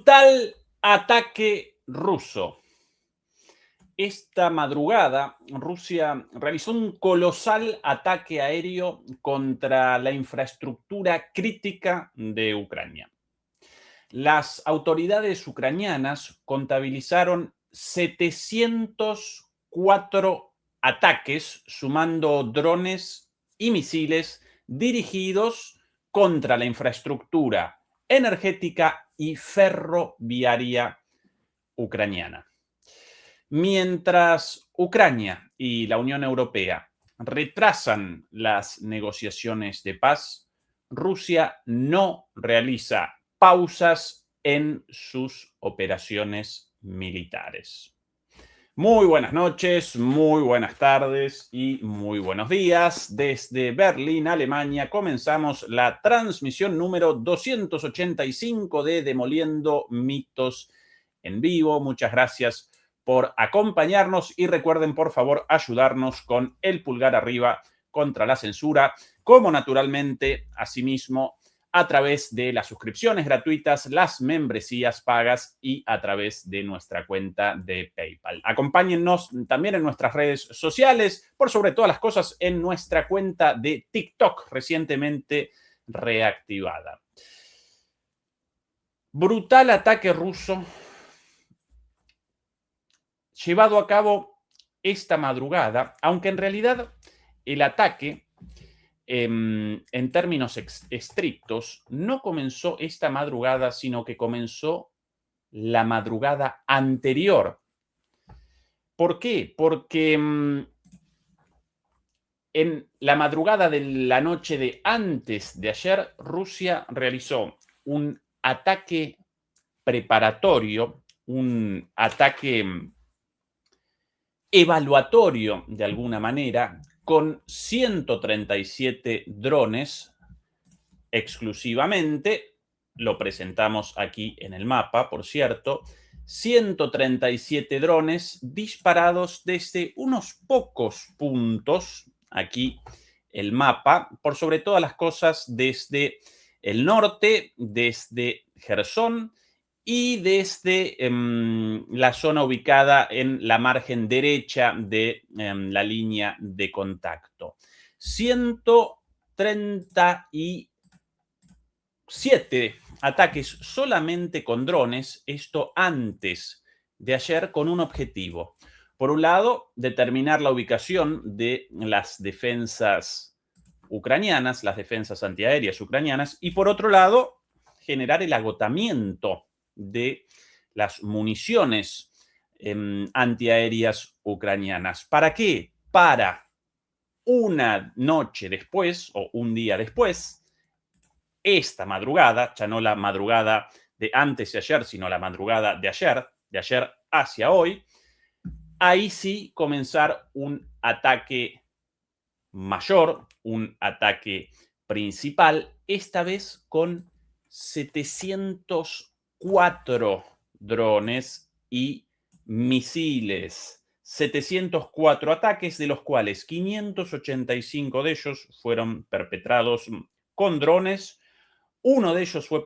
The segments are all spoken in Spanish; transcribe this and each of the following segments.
Brutal ataque ruso. Esta madrugada, Rusia realizó un colosal ataque aéreo contra la infraestructura crítica de Ucrania. Las autoridades ucranianas contabilizaron 704 ataques, sumando drones y misiles dirigidos contra la infraestructura energética y ferroviaria ucraniana. Mientras Ucrania y la Unión Europea retrasan las negociaciones de paz, Rusia no realiza pausas en sus operaciones militares. Muy buenas noches, muy buenas tardes y muy buenos días. Desde Berlín, Alemania, comenzamos la transmisión número 285 de Demoliendo Mitos en Vivo. Muchas gracias por acompañarnos y recuerden, por favor, ayudarnos con el pulgar arriba contra la censura, como naturalmente, asimismo, a través de las suscripciones gratuitas, las membresías pagas y a través de nuestra cuenta de PayPal. Acompáñennos también en nuestras redes sociales, por sobre todas las cosas en nuestra cuenta de TikTok, recientemente reactivada. Brutal ataque ruso llevado a cabo esta madrugada, aunque en realidad el ataque en términos estrictos, no comenzó esta madrugada, sino que comenzó la madrugada anterior. ¿Por qué? Porque en la madrugada de la noche de antes de ayer, Rusia realizó un ataque preparatorio, un ataque evaluatorio de alguna manera, con 137 drones exclusivamente. Lo presentamos aquí en el mapa, por cierto. 137 drones disparados desde unos pocos puntos. Aquí el mapa, por sobre todas las cosas, desde el norte, desde Gerson y desde la zona ubicada en la margen derecha de la línea de contacto. 137 ataques solamente con drones, esto antes de ayer, con un objetivo. Por un lado, determinar la ubicación de las defensas ucranianas, las defensas antiaéreas ucranianas, y por otro lado, generar el agotamiento de las municiones antiaéreas ucranianas. ¿Para qué? Para una noche después o un día después, esta madrugada, ya no la madrugada de antes de ayer, sino la madrugada de ayer hacia hoy, ahí sí comenzar un ataque mayor, un ataque principal, esta vez con 704 drones y misiles. 704 ataques, de los cuales 585 de ellos fueron perpetrados con drones. Uno de ellos fue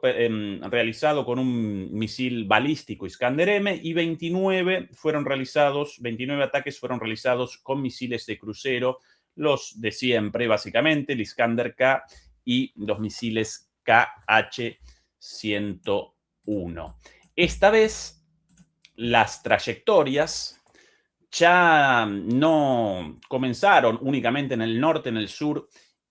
realizado con un misil balístico Iskander-M y 29 ataques fueron realizados con misiles de crucero, los de siempre, básicamente, el Iskander-K y los misiles Kh-101. Esta vez, las trayectorias ya no comenzaron únicamente en el norte, en el sur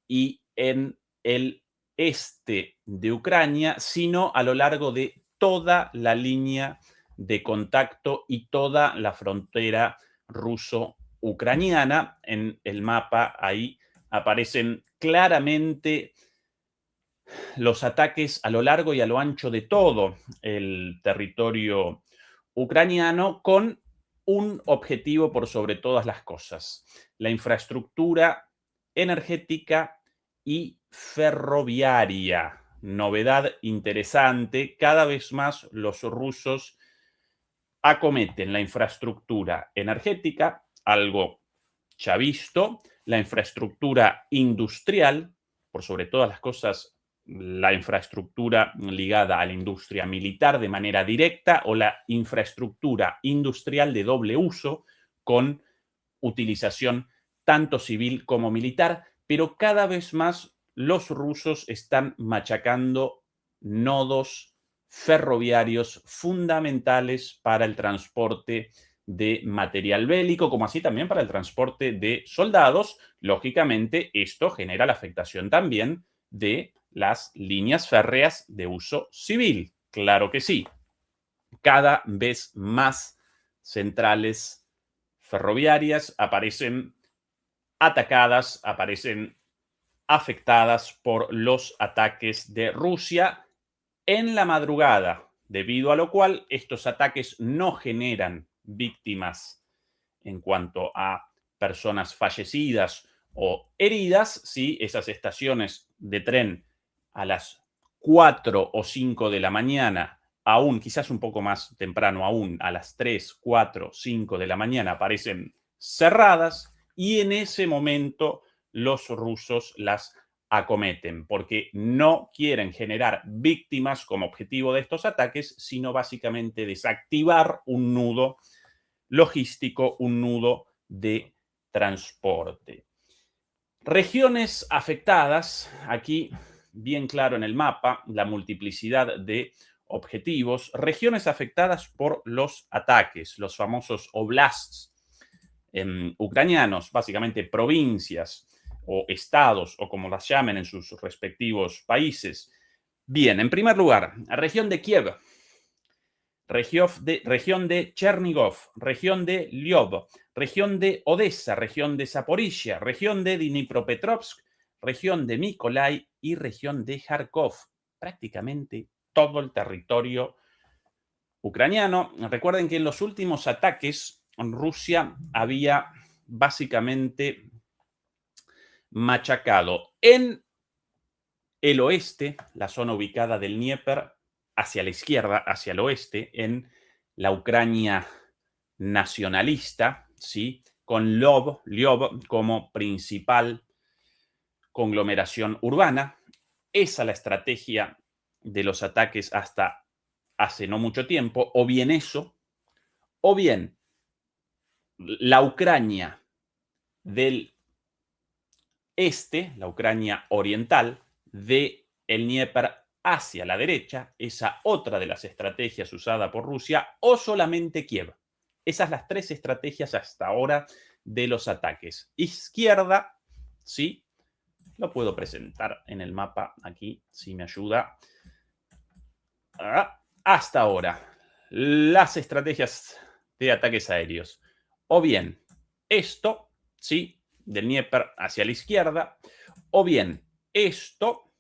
y en el este de Ucrania, sino a lo largo de toda la línea de contacto y toda la frontera ruso-ucraniana. En el mapa ahí aparecen claramente los ataques a lo largo y a lo ancho de todo el territorio ucraniano, con un objetivo por sobre todas las cosas: la infraestructura energética y ferroviaria. Novedad interesante, cada vez más los rusos acometen la infraestructura energética, algo ya visto, la infraestructura industrial, por sobre todas las cosas la infraestructura ligada a la industria militar de manera directa o la infraestructura industrial de doble uso con utilización tanto civil como militar, pero cada vez más los rusos están machacando nodos ferroviarios fundamentales para el transporte de material bélico, como así también para el transporte de soldados. Lógicamente, esto genera la afectación también de las líneas férreas de uso civil. Claro que sí. Cada vez más centrales ferroviarias aparecen atacadas, aparecen afectadas por los ataques de Rusia en la madrugada, debido a lo cual estos ataques no generan víctimas en cuanto a personas fallecidas o heridas, si esas estaciones de tren a las 4 o 5 de la mañana, aún quizás un poco más temprano, aún a las 3, 4, 5 de la mañana aparecen cerradas y en ese momento los rusos las acometen, porque no quieren generar víctimas como objetivo de estos ataques, sino básicamente desactivar un nudo logístico, un nudo de transporte. Regiones afectadas, aquí bien claro en el mapa, la multiplicidad de objetivos, regiones afectadas por los ataques, los famosos oblasts ucranianos, básicamente provincias o estados, o como las llamen en sus respectivos países. Bien, en primer lugar, región de Kiev, región de Chernigov, región de Lviv, región de Odessa, región de Zaporizhia, región de Dnipropetrovsk, región de Mykolaiv y región de Kharkov. Prácticamente todo el territorio ucraniano. Recuerden que en los últimos ataques Rusia había básicamente machacado en el oeste, la zona ubicada del Dnieper, hacia la izquierda, hacia el oeste, en la Ucrania nacionalista, ¿sí? Con Lviv como principal conglomeración urbana. Esa es la estrategia de los ataques hasta hace no mucho tiempo, o bien eso, o bien la Ucrania del este, la Ucrania oriental, de el Dnieper hacia la derecha, esa otra de las estrategias usada por Rusia, o solamente Kiev. Esas las tres estrategias hasta ahora de los ataques. Izquierda, sí, lo puedo presentar en el mapa aquí, si me ayuda. Hasta ahora, las estrategias de ataques aéreos. O bien esto, sí, del Dnieper hacia la izquierda, o bien esto,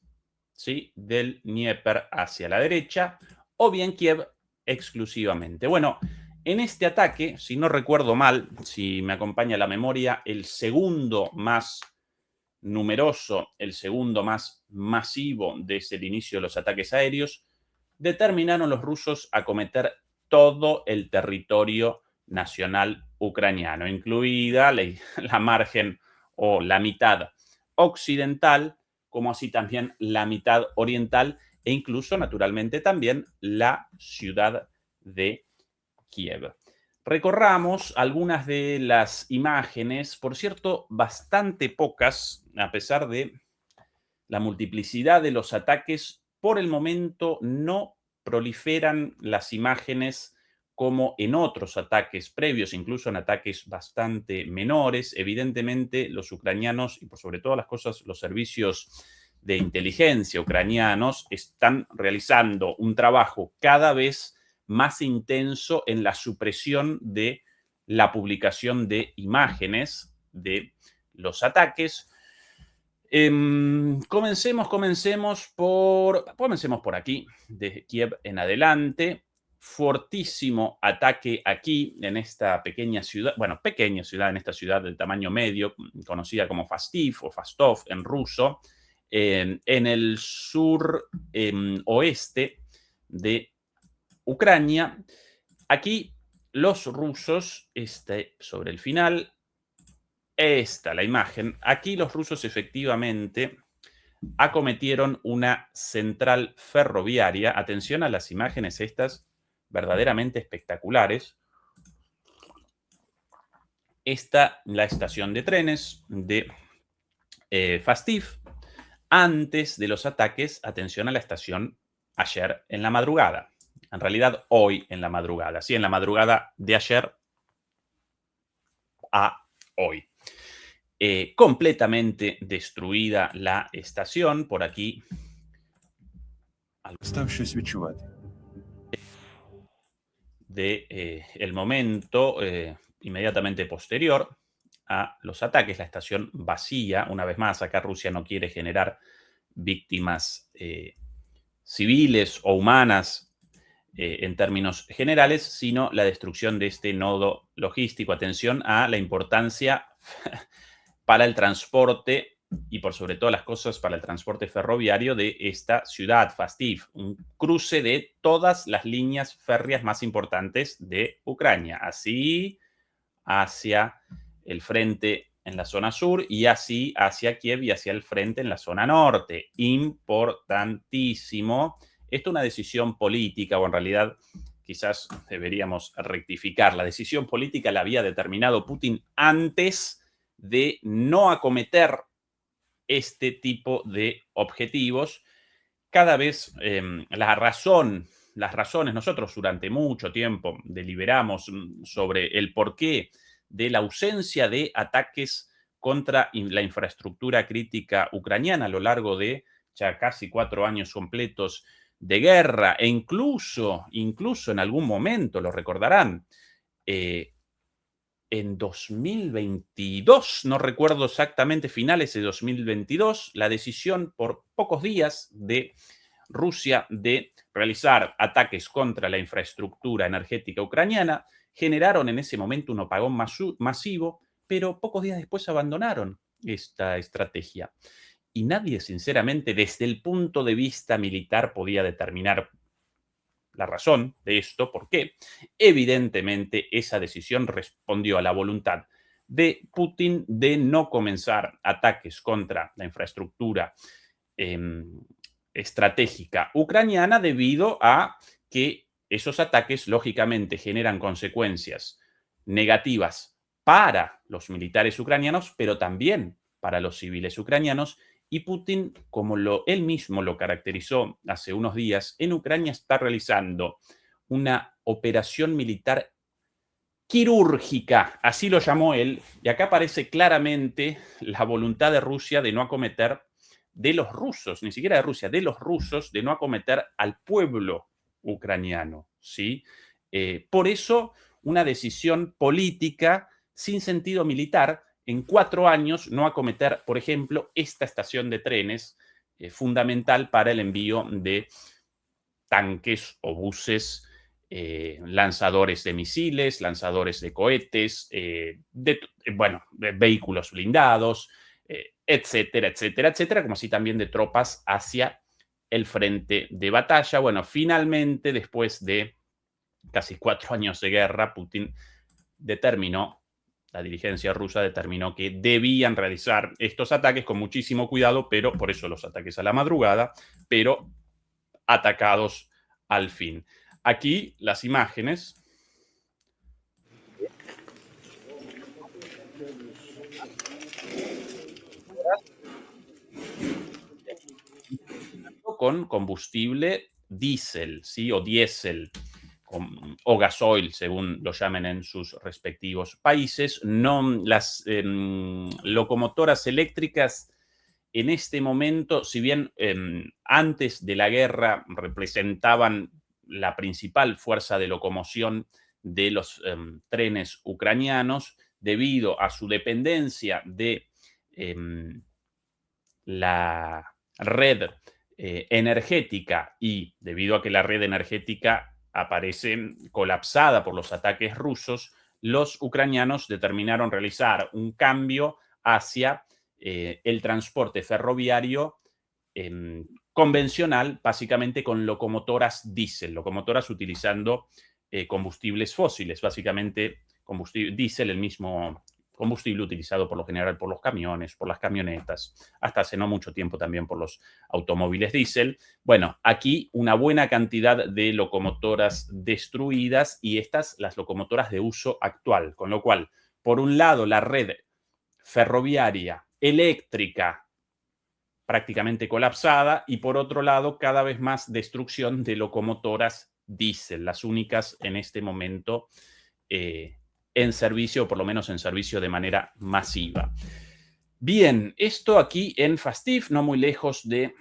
¿sí? Del Dnieper hacia la derecha, o bien Kiev exclusivamente. Bueno, en este ataque, si no recuerdo mal, si me acompaña la memoria, el segundo más numeroso, el segundo más masivo desde el inicio de los ataques aéreos, determinaron los rusos acometer todo el territorio nacional ucraniano, incluida la margen o la mitad occidental, como así también la mitad oriental e incluso, naturalmente, también la ciudad de Kiev. Recorramos algunas de las imágenes, por cierto, bastante pocas, a pesar de la multiplicidad de los ataques. Por el momento no proliferan las imágenes como en otros ataques previos, incluso en ataques bastante menores. Evidentemente, los ucranianos y por sobre todas las cosas los servicios de inteligencia ucranianos están realizando un trabajo cada vez más intenso en la supresión de la publicación de imágenes de los ataques. Comencemos por aquí, de Kiev en adelante. Fortísimo ataque aquí en esta pequeña ciudad, en esta ciudad del tamaño medio, conocida como Fastiv o Fastov en ruso, en el sur oeste de Ucrania. Aquí los rusos, sobre el final, la imagen. Aquí los rusos efectivamente acometieron una central ferroviaria. Atención a las imágenes estas, verdaderamente espectaculares. Esta, la estación de trenes de Fastif, antes de los ataques. Atención a la estación ayer en la madrugada. En realidad, hoy en la madrugada. Sí, en la madrugada de ayer a hoy. Completamente destruida la estación. Por aquí. El momento inmediatamente posterior a los ataques, la estación vacía. Una vez más, acá Rusia no quiere generar víctimas civiles o humanas en términos generales, sino la destrucción de este nodo logístico. Atención a la importancia para el transporte y por sobre todas las cosas para el transporte ferroviario de esta ciudad, Fastiv, un cruce de todas las líneas férreas más importantes de Ucrania, así hacia el frente en la zona sur y así hacia Kiev y hacia el frente en la zona norte. Importantísimo. Esto es una decisión política, o en realidad quizás deberíamos rectificar. La decisión política la había determinado Putin antes de no acometer este tipo de objetivos. Cada vez las razones, nosotros durante mucho tiempo deliberamos sobre el porqué de la ausencia de ataques contra la infraestructura crítica ucraniana a lo largo de ya casi 4 años completos de guerra, e incluso en algún momento, lo recordarán, en 2022, no recuerdo exactamente, finales de 2022, la decisión por pocos días de Rusia de realizar ataques contra la infraestructura energética ucraniana generaron en ese momento un apagón masivo, pero pocos días después abandonaron esta estrategia. Y nadie, sinceramente, desde el punto de vista militar podía determinar la razón de esto, porque evidentemente esa decisión respondió a la voluntad de Putin de no comenzar ataques contra la infraestructura estratégica ucraniana, debido a que esos ataques lógicamente generan consecuencias negativas para los militares ucranianos, pero también para los civiles ucranianos. Y Putin, como él mismo lo caracterizó hace unos días, en Ucrania está realizando una operación militar quirúrgica, así lo llamó él, y acá aparece claramente la voluntad de Rusia de no acometer, de los rusos, ni siquiera de Rusia, de los rusos, de no acometer al pueblo ucraniano, ¿sí? Por eso, una decisión política sin sentido militar, en 4 años no acometer, por ejemplo, esta estación de trenes, fundamental para el envío de tanques o buses, lanzadores de misiles, lanzadores de cohetes, de vehículos blindados, etcétera, etcétera, etcétera, como así también de tropas hacia el frente de batalla. Bueno, finalmente, después de casi 4 años de guerra, Putin determinó, la dirigencia rusa determinó que debían realizar estos ataques con muchísimo cuidado, pero por eso los ataques a la madrugada, pero atacados al fin. Aquí las imágenes con combustible diésel, ¿sí? O diésel, o gasoil, según lo llamen en sus respectivos países. No, las locomotoras eléctricas en este momento, si bien antes de la guerra representaban la principal fuerza de locomoción de los trenes ucranianos, debido a su dependencia de la red energética, y debido a que la red energética aparece colapsada por los ataques rusos, los ucranianos determinaron realizar un cambio hacia el transporte ferroviario convencional, básicamente con locomotoras diésel, locomotoras utilizando combustibles fósiles, básicamente combustible diésel, el mismo combustible utilizado por lo general por los camiones, por las camionetas, hasta hace no mucho tiempo también por los automóviles diésel. Bueno, aquí una buena cantidad de locomotoras destruidas y estas las locomotoras de uso actual, con lo cual, por un lado, la red ferroviaria, eléctrica, prácticamente colapsada, y por otro lado, cada vez más destrucción de locomotoras diésel, las únicas en este momento en servicio, o por lo menos en servicio de manera masiva. Bien, esto aquí en Fastiv, no muy lejos de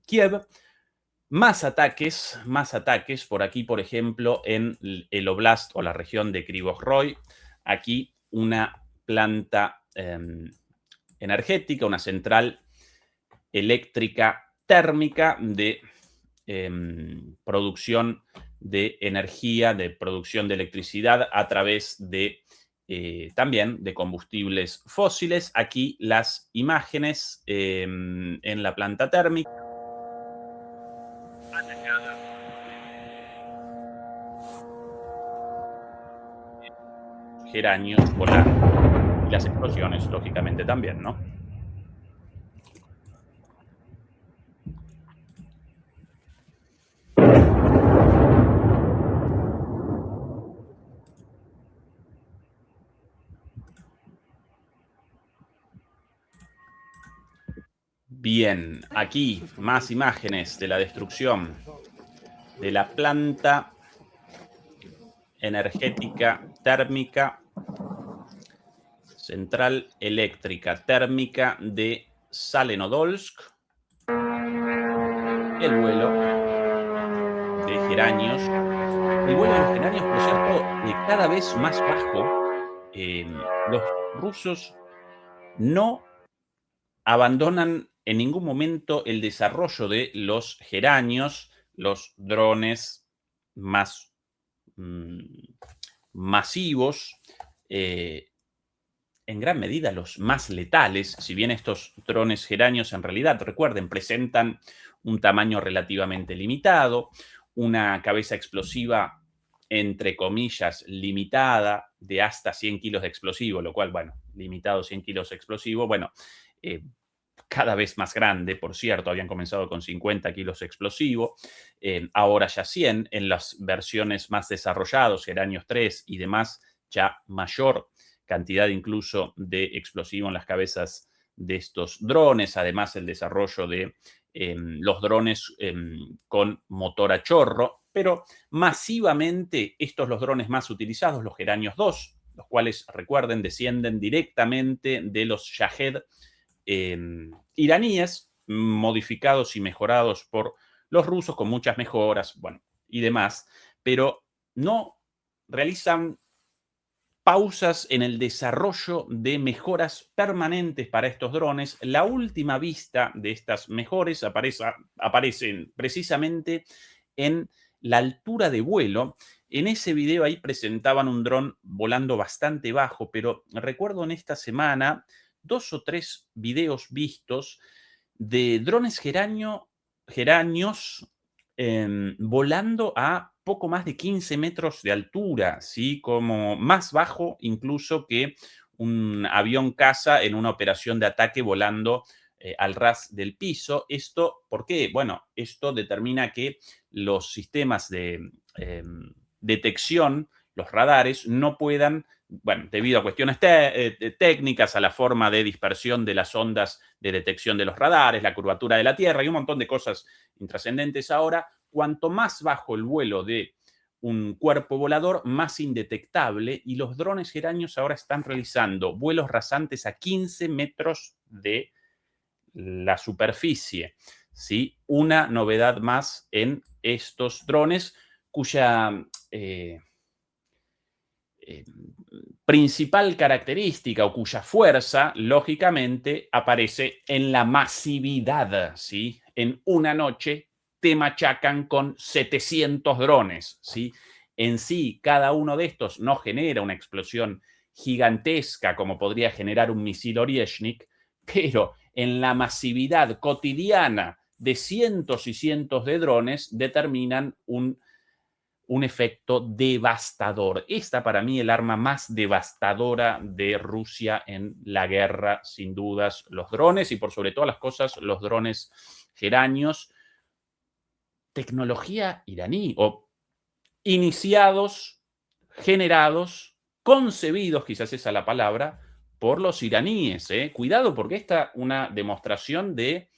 Kiev. Más ataques por aquí, por ejemplo, en el Oblast o la región de Kryvyi Rih. Aquí una planta energética, una central eléctrica térmica de producción de energía, de producción de electricidad a través de también de combustibles fósiles. Aquí las imágenes en la planta térmica. Geranios volando. Y las explosiones, lógicamente, también, ¿no? Bien, aquí más imágenes de la destrucción de la planta energética térmica, central eléctrica térmica de Salenodolsk. El vuelo de geranios. El vuelo de los geranios, por cierto, cada vez más bajo. Los rusos no abandonan en ningún momento el desarrollo de los geranios, los drones más masivos, en gran medida los más letales, si bien estos drones geranios en realidad, recuerden, presentan un tamaño relativamente limitado, una cabeza explosiva, entre comillas, limitada, de hasta 100 kilos de explosivo, lo cual, bueno, limitado 100 kilos de explosivo, bueno, cada vez más grande, por cierto, habían comenzado con 50 kilos de explosivo, ahora ya 100, en las versiones más desarrolladas, Geranios 3 y demás, ya mayor cantidad incluso de explosivo en las cabezas de estos drones, además el desarrollo de los drones con motor a chorro, pero masivamente estos los drones más utilizados, los Geranios 2, los cuales, recuerden, descienden directamente de los Shahed iraníes, modificados y mejorados por los rusos con muchas mejoras, bueno, y demás, pero no realizan pausas en el desarrollo de mejoras permanentes para estos drones. La última vista de estas mejoras aparecen precisamente en la altura de vuelo. En ese video ahí presentaban un dron volando bastante bajo, pero recuerdo en esta semana 2 o 3 videos vistos de drones geranios volando a poco más de 15 metros de altura, ¿sí? Como más bajo incluso que un avión caza en una operación de ataque volando al ras del piso. ¿Esto por qué? Bueno, esto determina que los sistemas de detección, los radares, no puedan, bueno, debido a cuestiones técnicas, a la forma de dispersión de las ondas de detección de los radares, la curvatura de la Tierra y un montón de cosas intrascendentes ahora, cuanto más bajo el vuelo de un cuerpo volador, más indetectable, y los drones geranios ahora están realizando vuelos rasantes a 15 metros de la superficie, ¿sí? Una novedad más en estos drones cuya principal característica o cuya fuerza, lógicamente, aparece en la masividad, ¿sí? En una noche te machacan con 700 drones, ¿sí? En sí, cada uno de estos no genera una explosión gigantesca como podría generar un misil Oryezhnik, pero en la masividad cotidiana de cientos y cientos de drones determinan un efecto devastador. Esta para mí el arma más devastadora de Rusia en la guerra, sin dudas, los drones y por sobre todas las cosas, los drones geranios, tecnología iraní o iniciados, generados, concebidos, quizás esa es la palabra, por los iraníes. Cuidado porque esta es una demostración de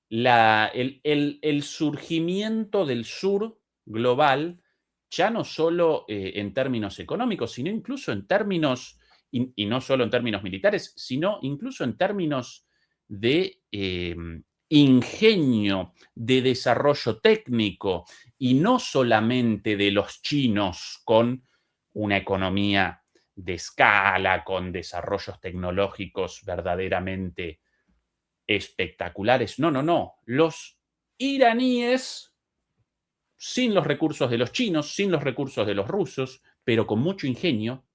el surgimiento del sur global, ya no solo en términos económicos, sino incluso en términos, y no solo en términos militares, sino incluso en términos de ingenio, de desarrollo técnico, y no solamente de los chinos con una economía de escala, con desarrollos tecnológicos verdaderamente espectaculares. No, no, no. Los iraníes, sin los recursos de los chinos, sin los recursos de los rusos, pero con mucho ingenio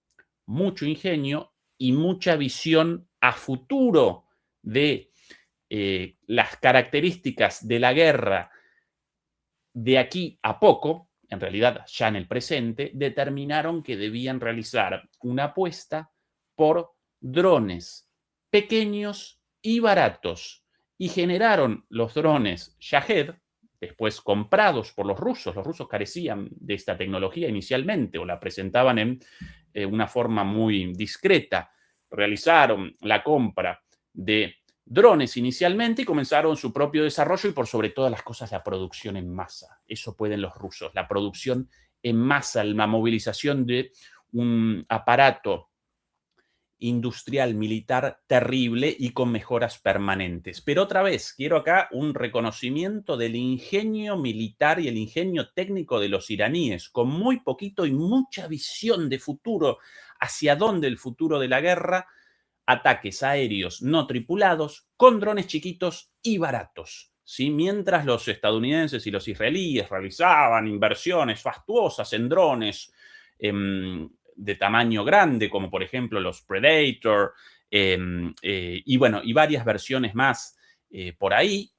y mucha visión a futuro de las características de la guerra de aquí a poco, en realidad ya en el presente, determinaron que debían realizar una apuesta por drones pequeños y baratos y generaron los drones Shahed, después comprados por los rusos. Los rusos carecían de esta tecnología inicialmente o la presentaban en una forma muy discreta. Realizaron la compra de drones inicialmente y comenzaron su propio desarrollo y por sobre todas las cosas la producción en masa. Eso pueden los rusos, la producción en masa, la movilización de un aparato industrial militar terrible y con mejoras permanentes. Pero otra vez, quiero acá un reconocimiento del ingenio militar y el ingenio técnico de los iraníes, con muy poquito y mucha visión de futuro, hacia dónde el futuro de la guerra, ataques aéreos no tripulados con drones chiquitos y baratos. ¿Sí? Mientras los estadounidenses y los israelíes realizaban inversiones fastuosas en drones de tamaño grande, como por ejemplo los Predator, y bueno, y varias versiones más por ahí,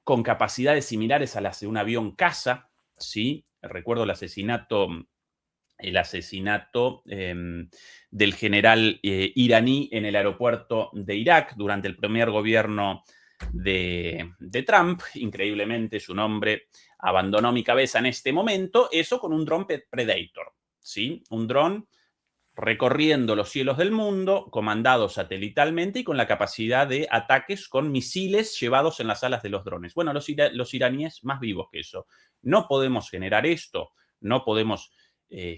con capacidades similares a las de un avión caza, ¿sí? Recuerdo el asesinato del general iraní en el aeropuerto de Irak durante el primer gobierno de Trump. Increíblemente, su nombre abandonó mi cabeza en este momento. Eso con un dron Predator, ¿sí? Un dron recorriendo los cielos del mundo, comandado satelitalmente y con la capacidad de ataques con misiles llevados en las alas de los drones. Bueno, los iraníes más vivos que eso. No podemos generar esto, no podemos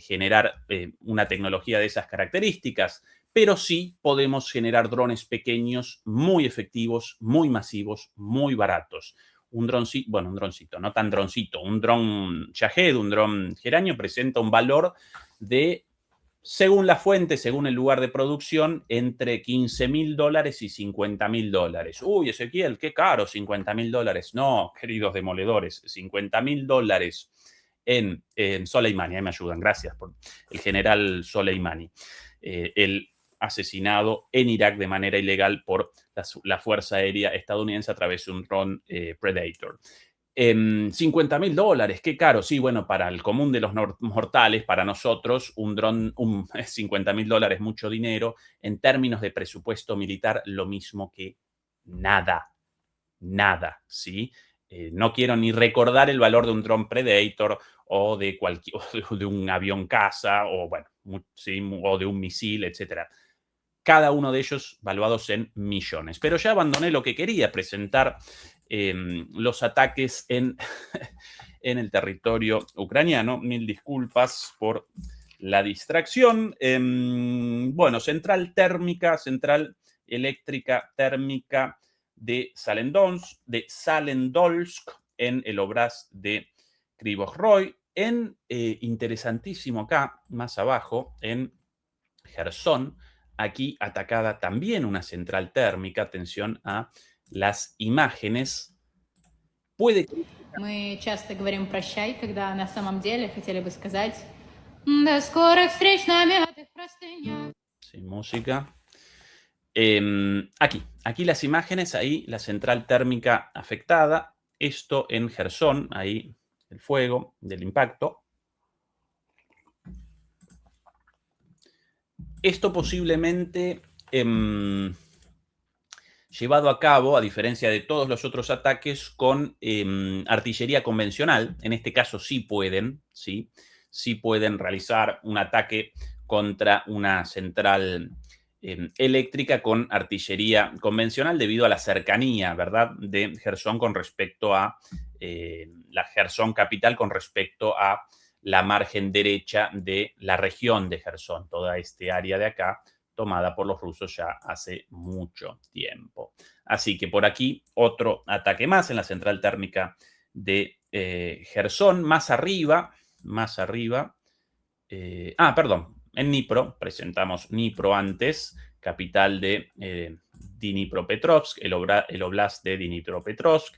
generar una tecnología de esas características, pero sí podemos generar drones pequeños, muy efectivos, muy masivos, muy baratos. Un droncito, no tan droncito, un dron Shahed, un dron geranio presenta un valor de, según la fuente, según el lugar de producción, entre $15,000 y $50,000. Uy, Ezequiel, qué caro, $50,000. No, queridos demoledores, $50,000 en Soleimani. Ahí me ayudan, gracias por el general Soleimani. El asesinado en Irak de manera ilegal por la Fuerza Aérea estadounidense a través de un dron Predator. $50,000, qué caro. Sí, bueno, para el común de los mortales, para nosotros, un dron, $50,000, mucho dinero. En términos de presupuesto militar, lo mismo que nada, ¿sí? No quiero ni recordar el valor de un dron Predator o de un avión caza o, bueno, ¿sí? O de un misil, etcétera. Cada uno de ellos valuados en millones. Pero ya abandoné lo que quería, presentar los ataques en el territorio ucraniano. Mil disculpas por la distracción. Bueno, central eléctrica térmica de Salendolsk en el Oblast de Kryvyi Rih. Interesantísimo acá, más abajo, en Gerson, aquí atacada también una central térmica. Atención a las imágenes. Мы часто говорим «прощай», когда на самом деле хотели бы сказать «до скорых встреч на мятых простынях». Sin música. Aquí las imágenes, ahí la central térmica afectada. esto en Jersón, ahí el fuego del impacto. Esto posiblemente llevado a cabo, a diferencia de todos los otros ataques, con artillería convencional. En este caso sí pueden realizar un ataque contra una central eléctrica con artillería convencional debido a la cercanía, ¿verdad?, de Jersón con respecto a la Jersón capital, con respecto a la margen derecha de la región de Jersón, toda este área de acá, tomada por los rusos ya hace mucho tiempo. Así que por aquí otro ataque más en la central térmica de Jersón, más arriba, en Dnipro, presentamos Dnipro antes, capital de Dnipropetrovsk, el oblast de Dnipropetrovsk,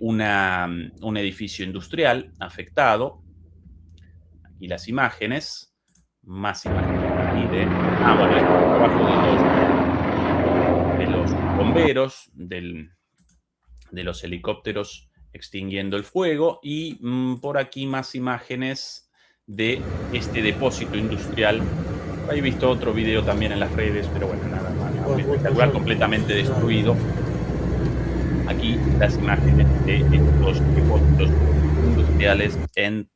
un edificio industrial afectado. Aquí las imágenes, más imágenes aquí de trabajo de los bomberos, de los helicópteros extinguiendo el fuego, y por aquí más imágenes de este depósito industrial. He visto otro video también en las redes, pero bueno, nada más espectacular, completamente destruido. Aquí las imágenes de estos depósitos industriales en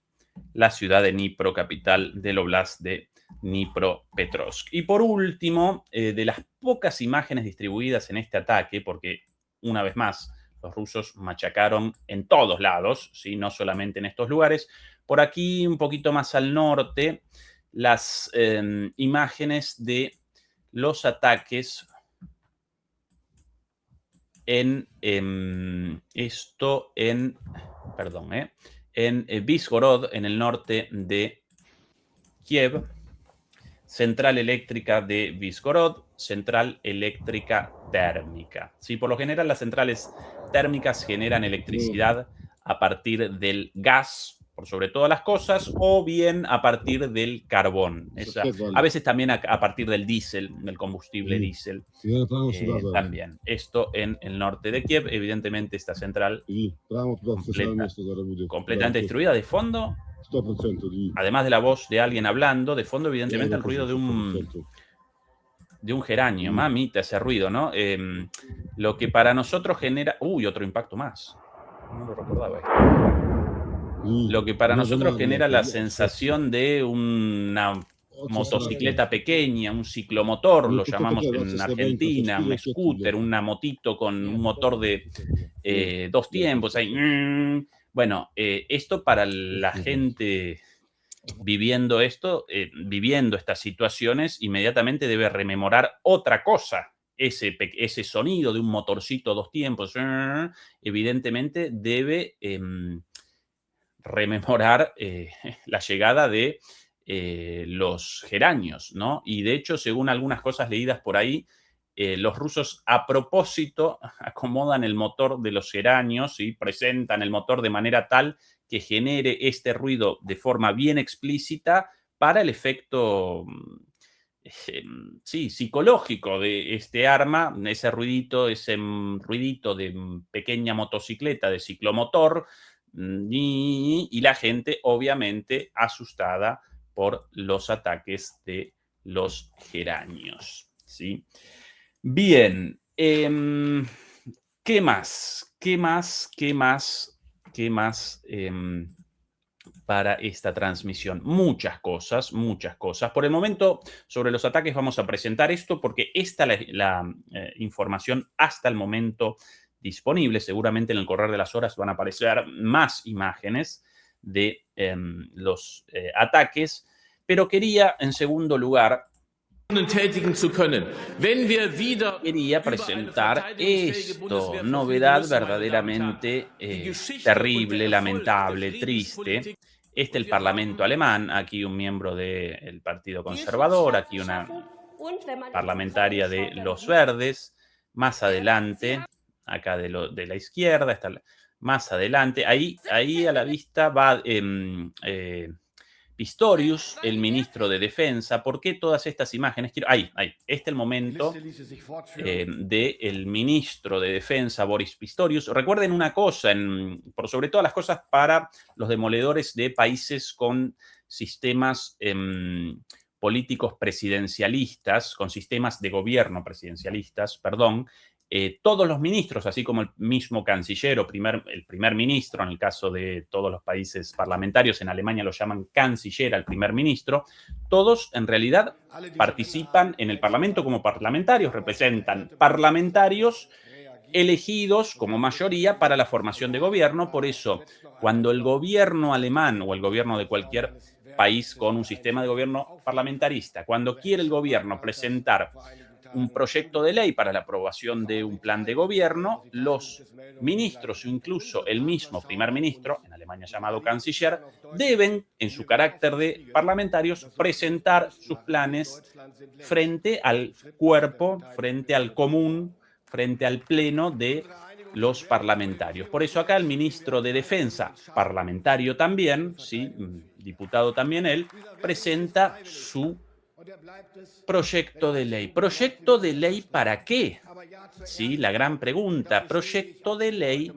la ciudad de Dnipro, capital del oblast de Dnipropetrovsk. Y por último, de las pocas imágenes distribuidas en este ataque, porque una vez más los rusos machacaron en todos lados, ¿sí?, no solamente en estos lugares, por aquí un poquito más al norte, las imágenes de los ataques en Vizhorod, en el norte de Kiev, central eléctrica de Vizhorod, central eléctrica térmica. Sí, por lo general las centrales térmicas generan electricidad a partir del gas, por sobre todas las cosas, o bien a partir del carbón. A veces también a partir del diésel, del combustible diésel. También. Esto en el norte de Kiev, evidentemente esta central completamente destruida. De fondo, además de la voz de alguien hablando, de fondo evidentemente el ruido de un geranio. Mamita, ese ruido, ¿no? Lo que para nosotros genera... Uy, otro impacto más. No lo recordaba esto. Lo que para nosotros genera la sensación de una motocicleta pequeña, un ciclomotor, lo llamamos en Argentina, un scooter, una motito con un motor de 2 tiempos. Bueno, esto para la gente viviendo esto, viviendo estas situaciones, inmediatamente debe rememorar otra cosa. Ese sonido de un motorcito 2 tiempos, evidentemente debe rememorar la llegada de los geranios, ¿no? Y de hecho, según algunas cosas leídas por ahí, los rusos a propósito acomodan el motor de los geranios y presentan el motor de manera tal que genere este ruido de forma bien explícita para el efecto psicológico de este arma, ese ruidito de pequeña motocicleta de ciclomotor, y la gente obviamente asustada por los ataques de los geranios, ¿sí? Bien, ¿qué más? Para esta transmisión? Muchas cosas. Por el momento, sobre los ataques vamos a presentar esto porque esta es la información hasta el momento disponible. Seguramente en el correr de las horas van a aparecer más imágenes de los ataques, pero quería, en segundo lugar, presentar esto, novedad verdaderamente terrible, lamentable, triste. El Parlamento alemán, aquí un miembro del Partido Conservador, aquí una parlamentaria de los Verdes, más adelante, acá de la izquierda, está más adelante, ahí a la vista va Pistorius, el ministro de Defensa. ¿Por qué todas estas imágenes? Ahí. Este es el momento del ministro de Defensa, Boris Pistorius. Recuerden una cosa, por sobre todas las cosas, para los demoledores de países con sistemas políticos presidencialistas, con sistemas de gobierno presidencialistas, perdón, todos los ministros, así como el mismo canciller o el primer ministro, en el caso de todos los países parlamentarios, en Alemania lo llaman canciller al primer ministro, todos en realidad participan en el Parlamento como parlamentarios, representan parlamentarios elegidos como mayoría para la formación de gobierno. Por eso, cuando el gobierno alemán o el gobierno de cualquier país con un sistema de gobierno parlamentarista, cuando quiere el gobierno presentar un proyecto de ley para la aprobación de un plan de gobierno, los ministros o incluso el mismo primer ministro, en Alemania llamado canciller, deben, en su carácter de parlamentarios, presentar sus planes frente al cuerpo, frente al común, frente al pleno de los parlamentarios. Por eso acá el ministro de Defensa, parlamentario también, ¿sí? Diputado también él, presenta su proyecto de ley. ¿Proyecto de ley para qué? Sí, la gran pregunta. Proyecto de ley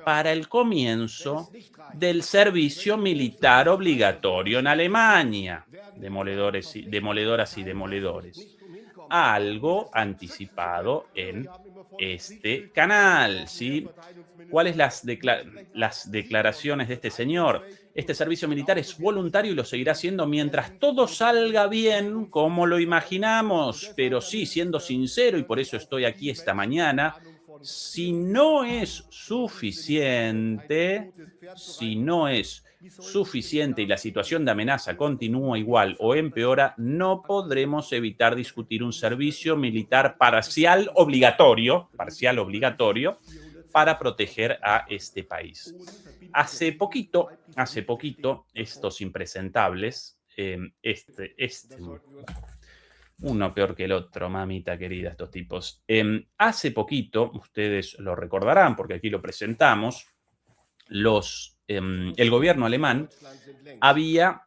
para el comienzo del servicio militar obligatorio en Alemania. Demoledoras y demoledores. Algo anticipado en este canal, ¿sí? ¿Cuáles las declaraciones de este señor? Este servicio militar es voluntario y lo seguirá siendo mientras todo salga bien como lo imaginamos. Pero sí, siendo sincero, y por eso estoy aquí esta mañana, si no es suficiente y la situación de amenaza continúa igual o empeora, no podremos evitar discutir un servicio militar parcial obligatorio para proteger a este país. Hace poquito, estos impresentables, uno peor que el otro, mamita querida, estos tipos. Hace poquito, ustedes lo recordarán porque aquí lo presentamos, el gobierno alemán había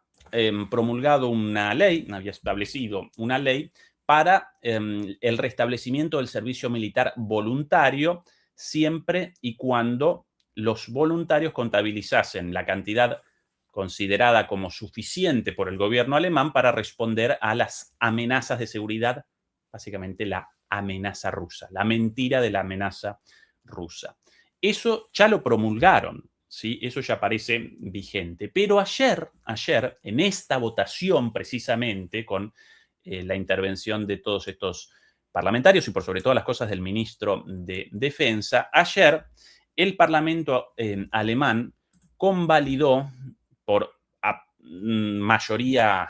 promulgado una ley, había establecido una ley para el restablecimiento del servicio militar voluntario siempre y cuando los voluntarios contabilizasen la cantidad considerada como suficiente por el gobierno alemán para responder a las amenazas de seguridad, básicamente la amenaza rusa, la mentira de la amenaza rusa. Eso ya lo promulgaron, ¿sí? Eso ya parece vigente. Pero ayer, en esta votación precisamente, con la intervención de todos estos parlamentarios y por sobre todas las cosas del ministro de Defensa, ayer el Parlamento alemán convalidó por mayoría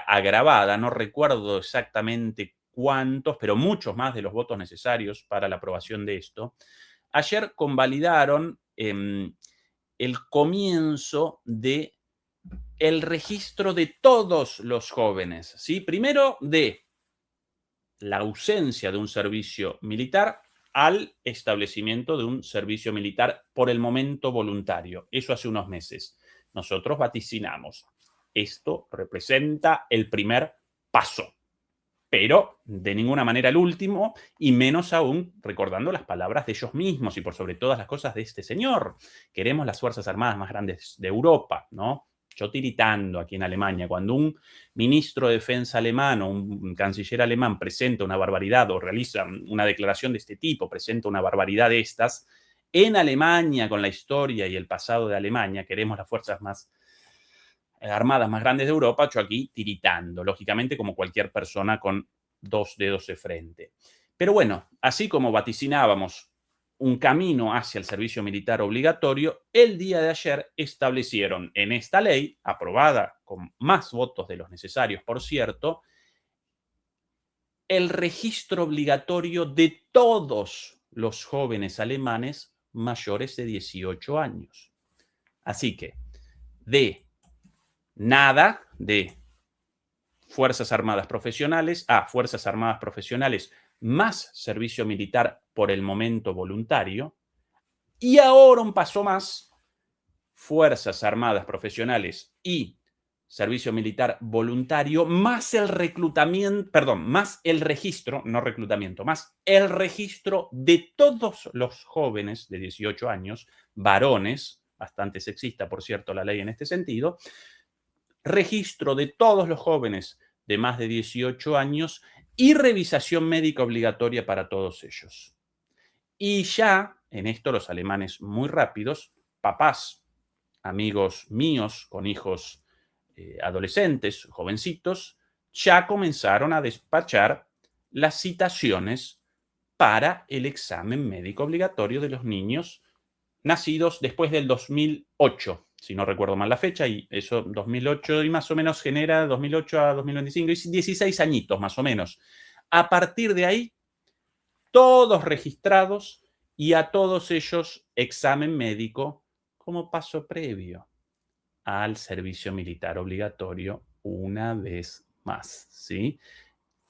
agravada, no recuerdo exactamente cuántos, pero muchos más de los votos necesarios para la aprobación de esto. Ayer convalidaron el comienzo de el registro de todos los jóvenes, ¿sí? Primero de la ausencia de un servicio militar al establecimiento de un servicio militar por el momento voluntario. Eso hace unos meses. Nosotros vaticinamos. Esto representa el primer paso, pero de ninguna manera el último, y menos aún recordando las palabras de ellos mismos y por sobre todas las cosas de este señor. Queremos las Fuerzas Armadas más grandes de Europa, ¿no? Yo tiritando aquí en Alemania, cuando un ministro de defensa alemán o un canciller alemán presenta una barbaridad o realiza una declaración de este tipo, presenta una barbaridad de estas, en Alemania, con la historia y el pasado de Alemania, queremos las fuerzas armadas más grandes de Europa, yo aquí tiritando, lógicamente como cualquier persona con dos dedos de frente. Pero bueno, así como vaticinábamos un camino hacia el servicio militar obligatorio, el día de ayer establecieron en esta ley, aprobada con más votos de los necesarios, por cierto, el registro obligatorio de todos los jóvenes alemanes mayores de 18 años. Así que, de nada de Fuerzas Armadas Profesionales a Fuerzas Armadas Profesionales más servicio militar por el momento voluntario, y ahora un paso más, Fuerzas Armadas Profesionales y servicio militar voluntario, más el reclutamiento, perdón, más el registro, no reclutamiento, más el registro de todos los jóvenes de 18 años, varones, bastante sexista, por cierto, la ley en este sentido, registro de todos los jóvenes de más de 18 años y revisación médica obligatoria para todos ellos. Y ya, en esto los alemanes muy rápidos, papás, amigos míos con hijos adolescentes, jovencitos, ya comenzaron a despachar las citaciones para el examen médico obligatorio de los niños nacidos después del 2008, si no recuerdo mal la fecha, y eso 2008 y más o menos genera 2008 a 2025, y 16 añitos más o menos. A partir de ahí, todos registrados y a todos ellos examen médico como paso previo al servicio militar obligatorio una vez más, ¿sí?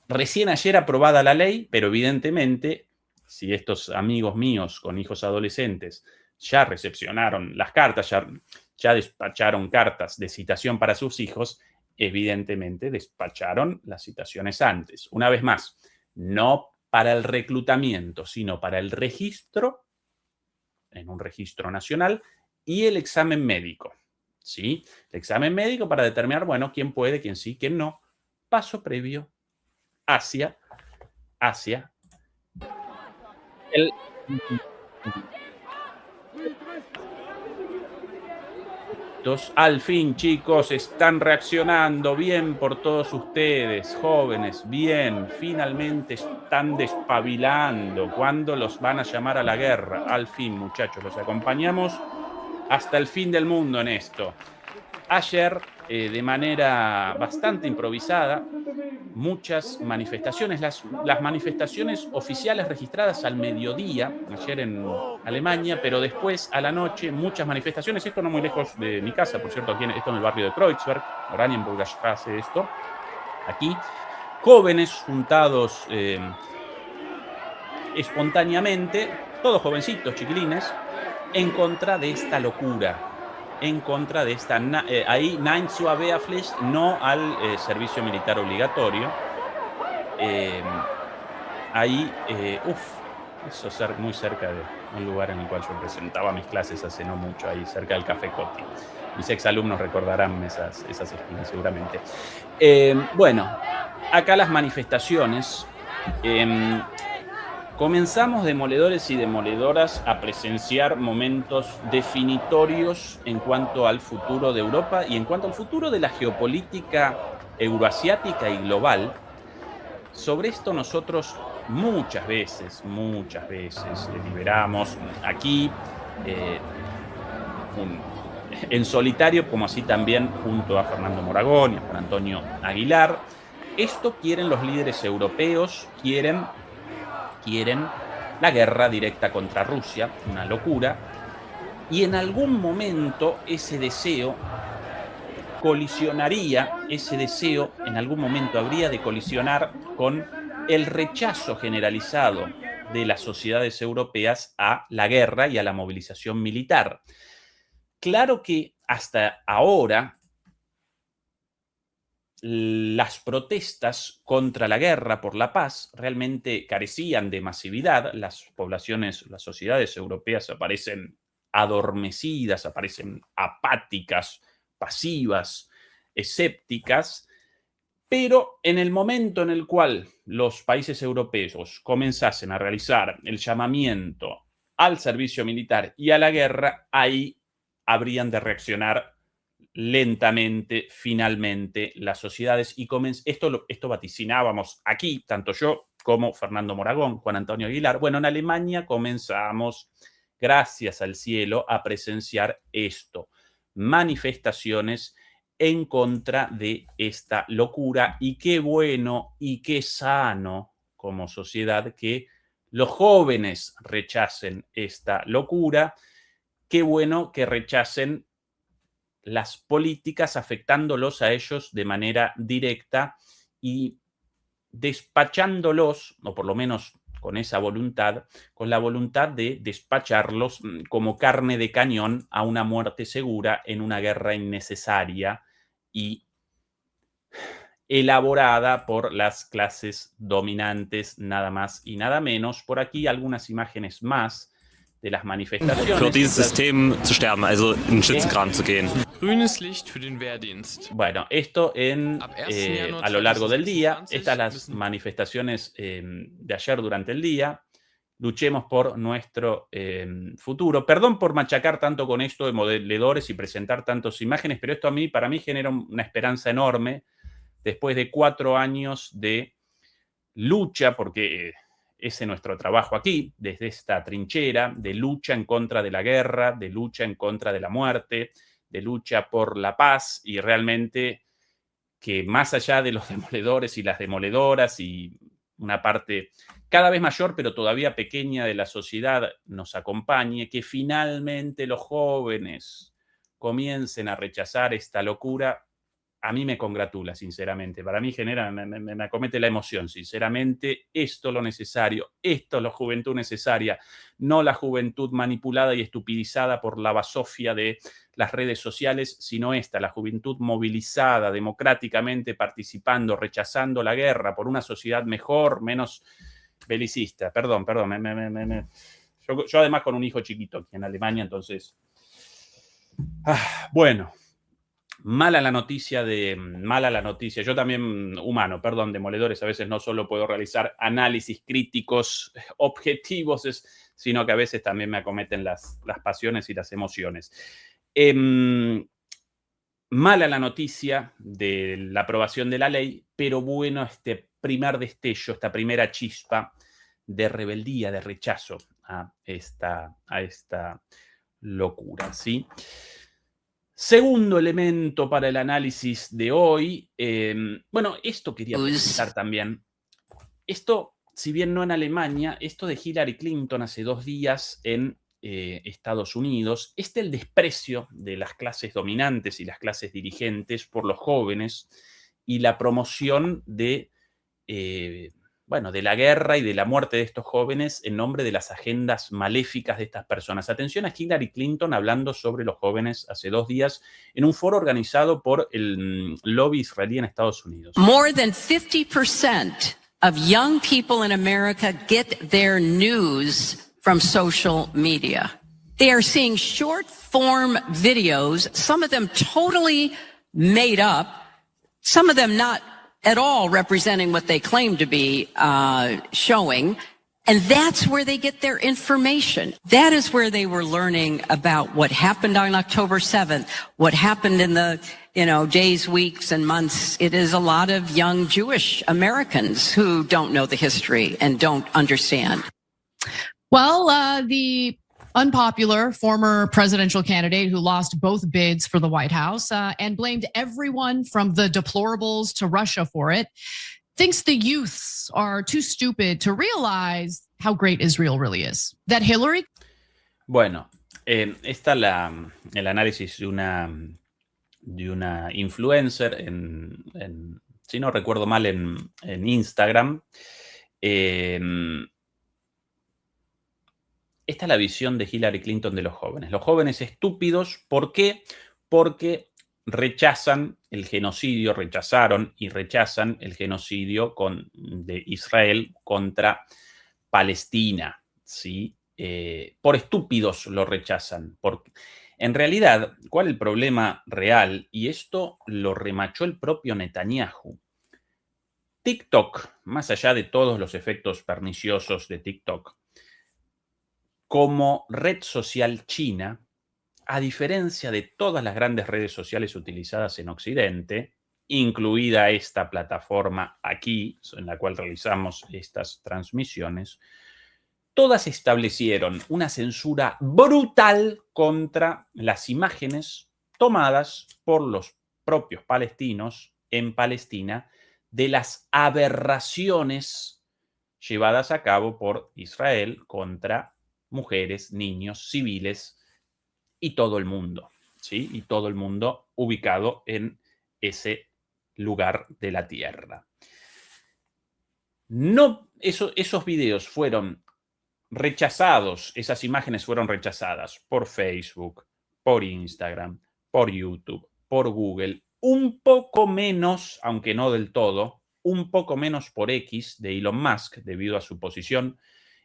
Recién ayer aprobada la ley, pero evidentemente, si estos amigos míos con hijos adolescentes ya recepcionaron las cartas, ya despacharon cartas de citación para sus hijos, evidentemente despacharon las citaciones antes. Una vez más, no para el reclutamiento, sino para el registro, en un registro nacional, y el examen médico. ¿Sí? El examen médico para determinar, bueno, quién puede, quién sí, quién no. Paso previo hacia el... Al fin, chicos, están reaccionando bien por todos ustedes, jóvenes, bien, finalmente están despabilando. ¿Cuándo los van a llamar a la guerra? Al fin, muchachos, los acompañamos hasta el fin del mundo en esto. Ayer, de manera bastante improvisada, muchas manifestaciones, las manifestaciones oficiales registradas al mediodía, ayer en Alemania, pero después a la noche muchas manifestaciones, esto no muy lejos de mi casa, por cierto, aquí esto en el barrio de Kreuzberg, Oranienburger Straße, esto, aquí, jóvenes juntados espontáneamente, todos jovencitos, chiquilines, en contra de esta locura, en contra de esta, ahí Nein zur Wehrpflicht, no al servicio militar obligatorio. Ahí, eso ser muy cerca de un lugar en el cual yo presentaba mis clases hace no mucho, ahí cerca del Café Coti. Mis exalumnos recordarán esas esquinas seguramente. Bueno, acá las manifestaciones. Comenzamos demoledores y demoledoras a presenciar momentos definitorios en cuanto al futuro de Europa y en cuanto al futuro de la geopolítica euroasiática y global. Sobre esto nosotros muchas veces deliberamos aquí en solitario, como así también junto a Fernando Moragón y a Juan Antonio Aguilar. Esto quieren los líderes europeos, quieren la guerra directa contra Rusia, una locura, y en algún momento ese deseo colisionaría, en algún momento habría de colisionar con el rechazo generalizado de las sociedades europeas a la guerra y a la movilización militar. Claro que hasta ahora las protestas contra la guerra por la paz realmente carecían de masividad. Las poblaciones, las sociedades europeas aparecen adormecidas, aparecen apáticas, pasivas, escépticas, pero en el momento en el cual los países europeos comenzasen a realizar el llamamiento al servicio militar y a la guerra, ahí habrían de reaccionar lentamente, finalmente, las sociedades. Y esto vaticinábamos aquí, tanto yo como Fernando Moragón, Juan Antonio Aguilar. Bueno, en Alemania comenzamos, gracias al cielo, a presenciar esto. Manifestaciones en contra de esta locura. Y qué bueno y qué sano como sociedad que los jóvenes rechacen esta locura. Qué bueno que rechacen las políticas afectándolos a ellos de manera directa y despachándolos, o por lo menos con esa voluntad, con la voluntad de despacharlos como carne de cañón a una muerte segura en una guerra innecesaria y elaborada por las clases dominantes, nada más y nada menos. Por aquí algunas imágenes más de las manifestaciones. Für dieses System zu sterben, also in den Schützengraben zu gehen. Grünes Licht für den Wehrdienst. Bueno, esto Ab 1. Januar a lo largo del día. 2026 Estas las manifestaciones de ayer durante el día. Luchemos por nuestro futuro. Perdón por machacar tanto con esto de modeladores y presentar tantas imágenes, pero esto para mí genera una esperanza enorme después de 4 años de lucha, porque ese es nuestro trabajo aquí, desde esta trinchera, de lucha en contra de la guerra, de lucha en contra de la muerte, de lucha por la paz, y realmente que más allá de los demoledores y las demoledoras y una parte cada vez mayor, pero todavía pequeña de la sociedad nos acompañe, que finalmente los jóvenes comiencen a rechazar esta locura, a mí me congratula, sinceramente. Para mí me acomete la emoción, sinceramente. Esto es lo necesario, esto es la juventud necesaria, no la juventud manipulada y estupidizada por la basofia de las redes sociales, sino la juventud movilizada, democráticamente participando, rechazando la guerra por una sociedad mejor, menos belicista. Perdón. Yo además con un hijo chiquito aquí en Alemania, entonces... bueno... Mala la noticia, yo también humano, demoledores, a veces no solo puedo realizar análisis críticos objetivos, sino que a veces también me acometen las pasiones y las emociones. Mala la noticia de la aprobación de la ley, pero bueno, este primer destello, esta primera chispa de rebeldía, de rechazo a esta locura, ¿sí? Segundo elemento para el análisis de hoy. Bueno, esto quería presentar también. Esto, si bien no en Alemania, esto de Hillary Clinton hace 2 días en Estados Unidos, el desprecio de las clases dominantes y las clases dirigentes por los jóvenes y la promoción de la guerra y de la muerte de estos jóvenes en nombre de las agendas maléficas de estas personas. Atención a Hillary Clinton hablando sobre los jóvenes hace 2 días en un foro organizado por el lobby israelí en Estados Unidos. More than 50% of young people in America get their news from social media. They are seeing short form videos, some of them totally made up, some of them not at all representing what they claim to be showing. And that's where they get their information. That is where they were learning about what happened on October 7th, what happened in the, days, weeks, and months. It is a lot of young Jewish Americans who don't know the history and don't understand. Well, the unpopular former presidential candidate who lost both bids for the White House and blamed everyone from the deplorables to Russia for it, thinks the youths are too stupid to realize how great Israel really is. That Hillary... Bueno, está el análisis de una influencer si no recuerdo mal, en Instagram. Esta es la visión de Hillary Clinton de los jóvenes. Los jóvenes estúpidos, ¿por qué? Porque rechazaron y rechazan el genocidio de Israel contra Palestina, ¿sí? Por estúpidos lo rechazan. En realidad, ¿cuál es el problema real? Y esto lo remachó el propio Netanyahu. TikTok, más allá de todos los efectos perniciosos de TikTok, como red social china, a diferencia de todas las grandes redes sociales utilizadas en Occidente, incluida esta plataforma aquí, en la cual realizamos estas transmisiones, todas establecieron una censura brutal contra las imágenes tomadas por los propios palestinos en Palestina de las aberraciones llevadas a cabo por Israel contra mujeres, niños, civiles y todo el mundo, ¿sí? Y todo el mundo ubicado en ese lugar de la tierra. No, esos videos fueron rechazados, esas imágenes fueron rechazadas por Facebook, por Instagram, por YouTube, por Google, un poco menos, aunque no del todo, un poco menos por X de Elon Musk, debido a su posición.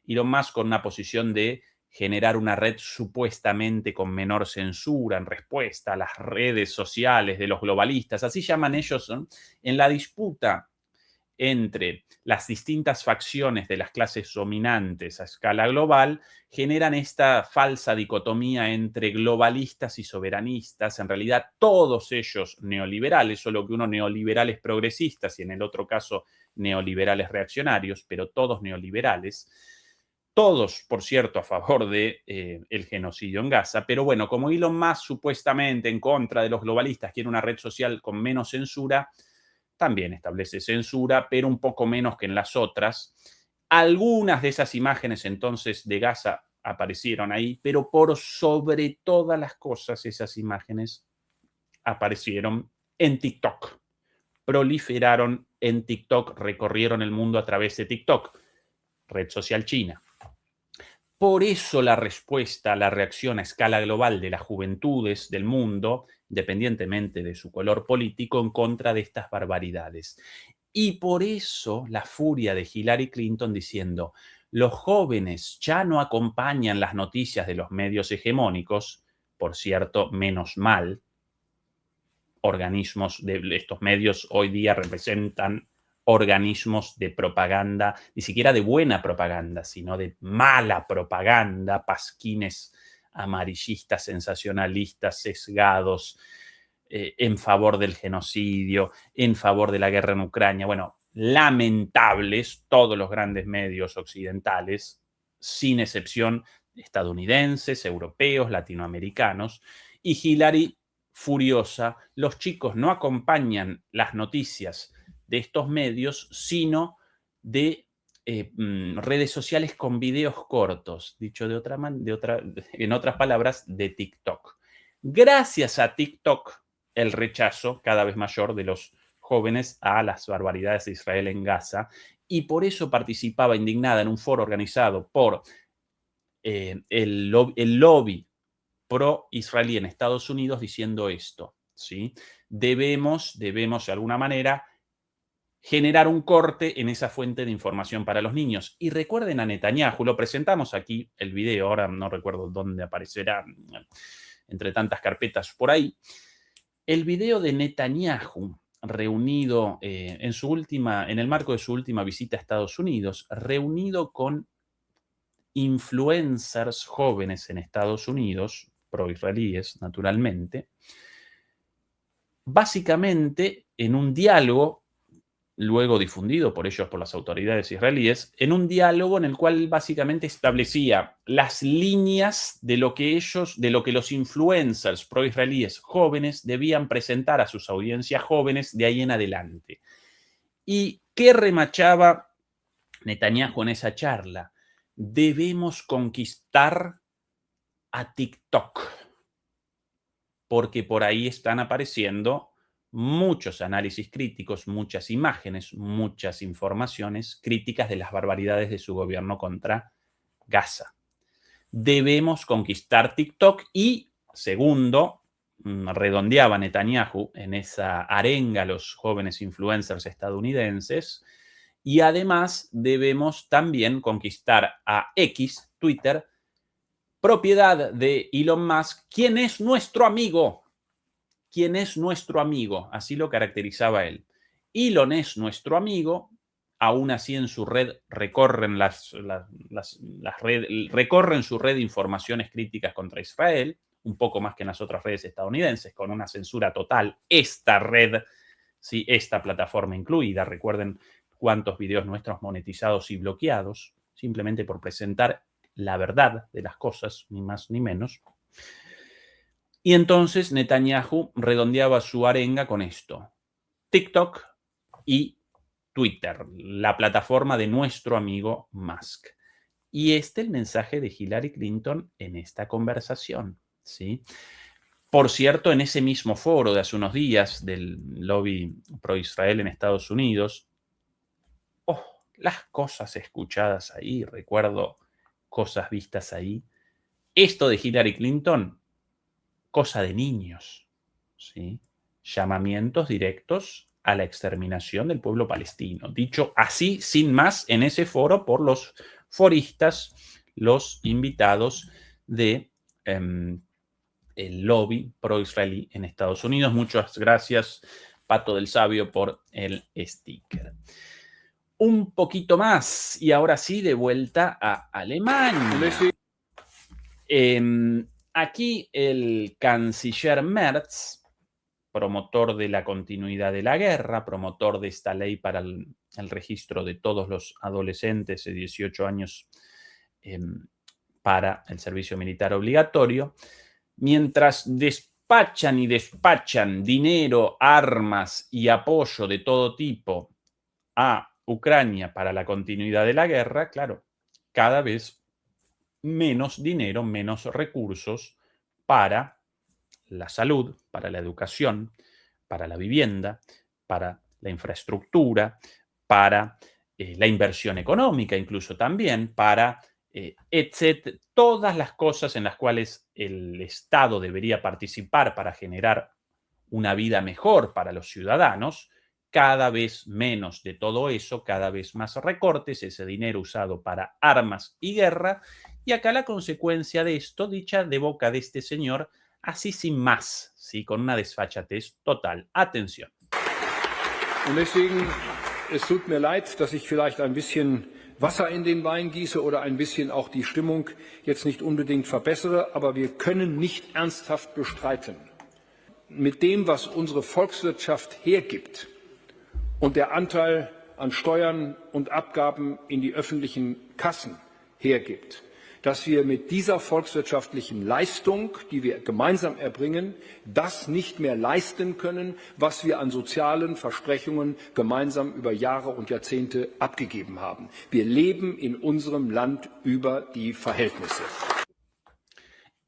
Elon Musk con una posición de generar una red supuestamente con menor censura en respuesta a las redes sociales de los globalistas, así llaman ellos, ¿no? En la disputa entre las distintas facciones de las clases dominantes a escala global, generan esta falsa dicotomía entre globalistas y soberanistas, en realidad todos ellos neoliberales, solo que uno neoliberales progresistas y en el otro caso neoliberales reaccionarios, pero todos neoliberales. Todos, por cierto, a favor de el genocidio en Gaza, pero bueno, como Elon Musk supuestamente en contra de los globalistas quiere una red social con menos censura, también establece censura, pero un poco menos que en las otras. Algunas de esas imágenes entonces de Gaza aparecieron ahí, pero por sobre todas las cosas esas imágenes aparecieron en TikTok. Proliferaron en TikTok, recorrieron el mundo a través de TikTok, red social china. Por eso la respuesta, la reacción a escala global de las juventudes del mundo, independientemente de su color político, en contra de estas barbaridades. Y por eso la furia de Hillary Clinton diciendo, los jóvenes ya no acompañan las noticias de los medios hegemónicos, por cierto, menos mal, organismos de estos medios hoy día representan organismos de propaganda, ni siquiera de buena propaganda, sino de mala propaganda, pasquines amarillistas, sensacionalistas, sesgados, en favor del genocidio, en favor de la guerra en Ucrania. Bueno, lamentables todos los grandes medios occidentales, sin excepción estadounidenses, europeos, latinoamericanos, y Hillary furiosa, los chicos no acompañan las noticias de estos medios, sino de redes sociales con videos cortos, dicho en otras palabras, de TikTok. Gracias a TikTok, el rechazo cada vez mayor de los jóvenes a las barbaridades de Israel en Gaza, y por eso participaba indignada en un foro organizado por el lobby pro-israelí en Estados Unidos diciendo esto, ¿sí? Debemos de alguna manera generar un corte en esa fuente de información para los niños. Y recuerden a Netanyahu, lo presentamos aquí, el video, ahora no recuerdo dónde aparecerá, entre tantas carpetas por ahí. El video de Netanyahu reunido en el marco de su última visita a Estados Unidos, reunido con influencers jóvenes en Estados Unidos, pro-israelíes, naturalmente, básicamente en un diálogo luego difundido por ellos, por las autoridades israelíes, en un diálogo en el cual básicamente establecía las líneas de lo que los influencers pro-israelíes jóvenes debían presentar a sus audiencias jóvenes de ahí en adelante. ¿Y qué remachaba Netanyahu en esa charla? Debemos conquistar a TikTok, porque por ahí están apareciendo muchos análisis críticos, muchas imágenes, muchas informaciones críticas de las barbaridades de su gobierno contra Gaza. Debemos conquistar TikTok y, segundo, redondeaba Netanyahu en esa arenga a los jóvenes influencers estadounidenses, y además debemos también conquistar a X, Twitter, propiedad de Elon Musk, quien es nuestro amigo. ¿Quién es nuestro amigo? Así lo caracterizaba él. Elon es nuestro amigo, aún así en su red recorren su red informaciones críticas contra Israel, un poco más que en las otras redes estadounidenses, con una censura total. Esta red, sí, esta plataforma incluida, recuerden cuántos videos nuestros monetizados y bloqueados, simplemente por presentar la verdad de las cosas, ni más ni menos. Y entonces Netanyahu redondeaba su arenga con esto: TikTok y Twitter, la plataforma de nuestro amigo Musk. Y el mensaje de Hillary Clinton en esta conversación, ¿sí? Por cierto, en ese mismo foro de hace unos días del lobby pro-Israel en Estados Unidos, las cosas escuchadas ahí, recuerdo cosas vistas ahí. Esto de Hillary Clinton, cosa de niños, ¿sí? Llamamientos directos a la exterminación del pueblo palestino. Dicho así, sin más, en ese foro por los foristas, los invitados de el lobby pro-israelí en Estados Unidos. Muchas gracias, Pato del Sabio, por el sticker. Un poquito más, y ahora sí, de vuelta a Alemania. Aquí el canciller Merz, promotor de la continuidad de la guerra, promotor de esta ley para el registro de todos los adolescentes de 18 años para el servicio militar obligatorio, mientras despachan y despachan dinero, armas y apoyo de todo tipo a Ucrania para la continuidad de la guerra, claro, cada vez menos dinero, menos recursos para la salud, para la educación, para la vivienda, para la infraestructura, para la inversión económica incluso también, para etcétera, todas las cosas en las cuales el Estado debería participar para generar una vida mejor para los ciudadanos, cada vez menos de todo eso, cada vez más recortes, ese dinero usado para armas y guerra, y acá la consecuencia de esto, dicha de boca de este señor, así sin más, ¿sí? Con una desfachatez total. Atención. Und deswegen, es tut mir leid, dass ich vielleicht ein bisschen Wasser in den Wein gieße oder ein bisschen auch die Stimmung jetzt nicht unbedingt verbessere, aber wir können nicht ernsthaft bestreiten, mit dem, was unsere Volkswirtschaft hergibt und der Anteil an Steuern und Abgaben in die öffentlichen Kassen hergibt, dass wir mit dieser volkswirtschaftlichen Leistung, die wir gemeinsam erbringen, das nicht mehr leisten können, was wir an sozialen Versprechungen gemeinsam über Jahre und Jahrzehnte abgegeben haben. Wir leben in unserem Land über die Verhältnisse.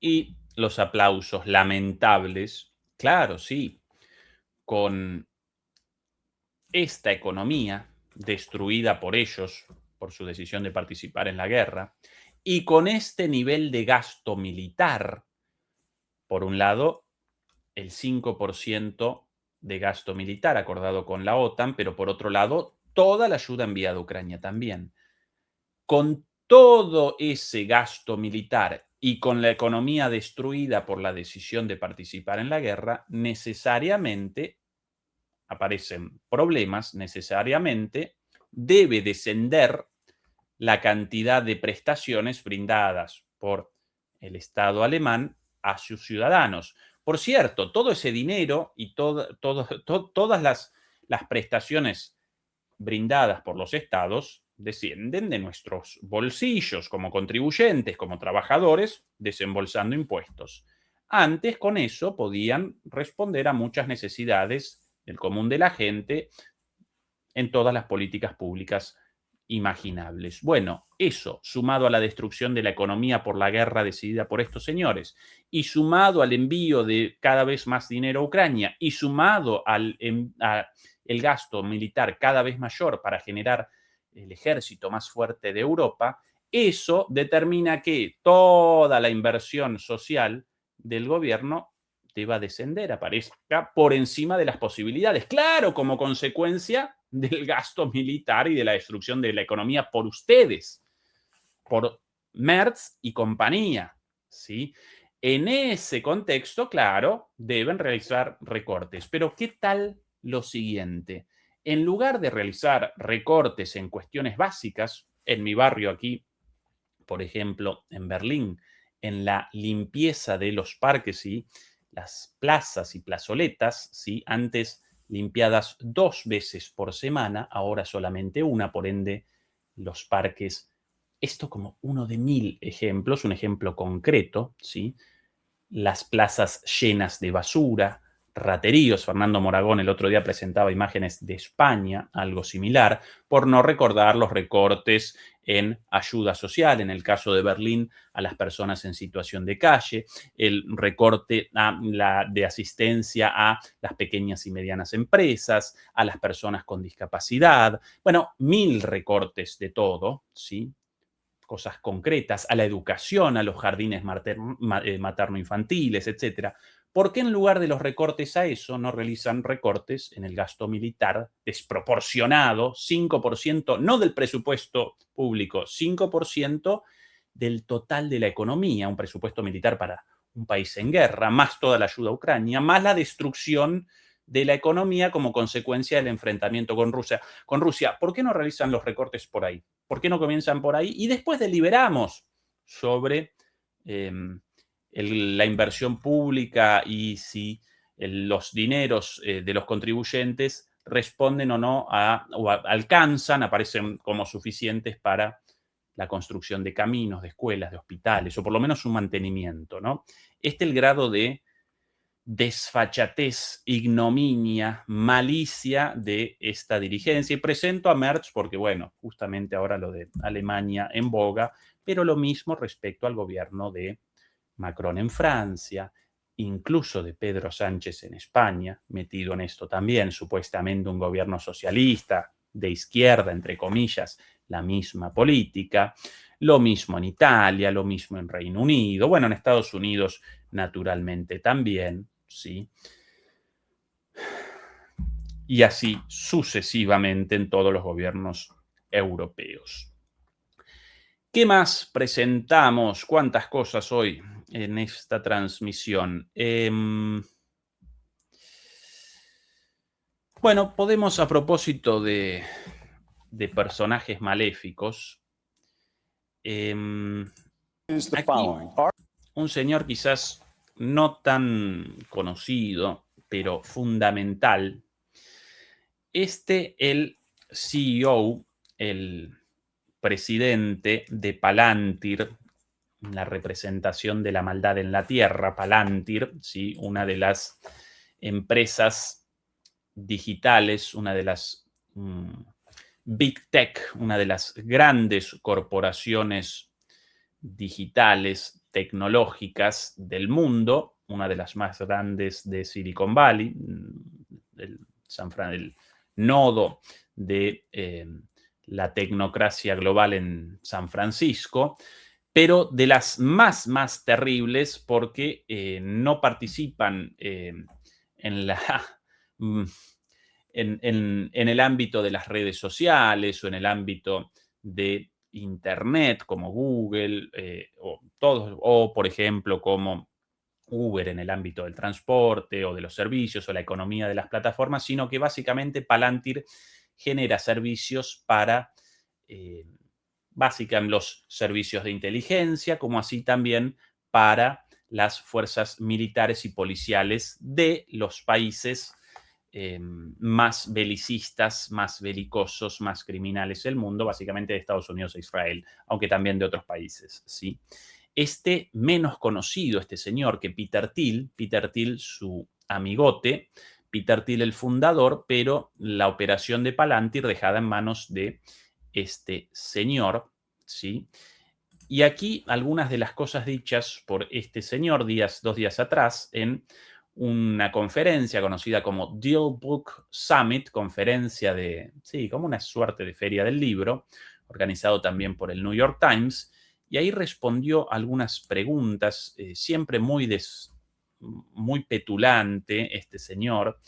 Y los aplausos lamentables, claro, sí, con esta economía destruida por ellos, por su decisión de participar en la guerra, y con este nivel de gasto militar, por un lado, el 5% de gasto militar acordado con la OTAN, pero por otro lado, toda la ayuda enviada a Ucrania también. Con todo ese gasto militar y con la economía destruida por la decisión de participar en la guerra, necesariamente aparecen problemas, necesariamente debe descender la cantidad de prestaciones brindadas por el Estado alemán a sus ciudadanos. Por cierto, todo ese dinero y todas las prestaciones brindadas por los estados descienden de nuestros bolsillos como contribuyentes, como trabajadores, desembolsando impuestos. Antes, con eso, podían responder a muchas necesidades del común de la gente en todas las políticas públicas imaginables. Bueno, eso, sumado a la destrucción de la economía por la guerra decidida por estos señores, y sumado al envío de cada vez más dinero a Ucrania, y sumado al el gasto militar cada vez mayor para generar el ejército más fuerte de Europa, eso determina que toda la inversión social del gobierno deba descender, aparezca por encima de las posibilidades. Claro, como consecuencia del gasto militar y de la destrucción de la economía por ustedes, por Merz y compañía, ¿sí? En ese contexto, claro, deben realizar recortes. Pero ¿qué tal lo siguiente? En lugar de realizar recortes en cuestiones básicas, en mi barrio aquí, por ejemplo, en Berlín, en la limpieza de los parques y las plazas y plazoletas, ¿sí? Antes limpiadas 2 veces por semana, ahora solamente una, por ende, los parques, esto como uno de 1000 ejemplos, un ejemplo concreto, ¿sí? Las plazas llenas de basura, rateríos. Fernando Moragón el otro día presentaba imágenes de España, algo similar, por no recordar los recortes en ayuda social, en el caso de Berlín, a las personas en situación de calle, el recorte de asistencia a las pequeñas y medianas empresas, a las personas con discapacidad, bueno, 1000 recortes de todo, ¿sí? Cosas concretas, a la educación, a los jardines materno-infantiles, etc. ¿Por qué en lugar de los recortes a eso no realizan recortes en el gasto militar desproporcionado, 5%, no del presupuesto público, 5% del total de la economía, un presupuesto militar para un país en guerra, más toda la ayuda a Ucrania, más la destrucción de la economía como consecuencia del enfrentamiento con Rusia? ¿Por qué no realizan los recortes por ahí? ¿Por qué no comienzan por ahí? Y después deliberamos sobre la inversión pública y si los dineros de los contribuyentes responden o no alcanzan, aparecen como suficientes para la construcción de caminos, de escuelas, de hospitales, o por lo menos su mantenimiento, ¿no? Este es el grado de desfachatez, ignominia, malicia de esta dirigencia. Y presento a Merz porque, bueno, justamente ahora lo de Alemania en boga, pero lo mismo respecto al gobierno de Macron en Francia, incluso de Pedro Sánchez en España, metido en esto también, supuestamente un gobierno socialista, de izquierda, entre comillas, la misma política, lo mismo en Italia, lo mismo en Reino Unido, bueno, en Estados Unidos naturalmente también, ¿sí? Y así sucesivamente en todos los gobiernos europeos. ¿Qué más presentamos? ¿Cuántas cosas hoy en esta transmisión? Bueno, podemos, a propósito de personajes maléficos, aquí, un señor quizás no tan conocido, pero fundamental, el CEO, el presidente de Palantir, la representación de la maldad en la tierra, Palantir, ¿sí? Una de las empresas digitales, una de las Big Tech, una de las grandes corporaciones digitales, tecnológicas del mundo, una de las más grandes de Silicon Valley, el nodo de la tecnocracia global en San Francisco, pero de las más terribles porque no participan en el ámbito de las redes sociales o en el ámbito de Internet, como Google, o por ejemplo, como Uber en el ámbito del transporte o de los servicios o la economía de las plataformas, sino que básicamente Palantir genera servicios para básicamente los servicios de inteligencia, como así también para las fuerzas militares y policiales de los países más belicistas, más belicosos, más criminales del mundo, básicamente de Estados Unidos e Israel, aunque también de otros países, ¿sí? Menos conocido, este señor, que Peter Thiel, su amigote, Peter Thiel el fundador, pero la operación de Palantir dejada en manos de este señor, ¿sí? Y aquí algunas de las cosas dichas por este señor 2 días atrás en una conferencia conocida como Deal Book Summit, conferencia como una suerte de feria del libro, organizado también por el New York Times, y ahí respondió algunas preguntas, siempre muy petulante este señor,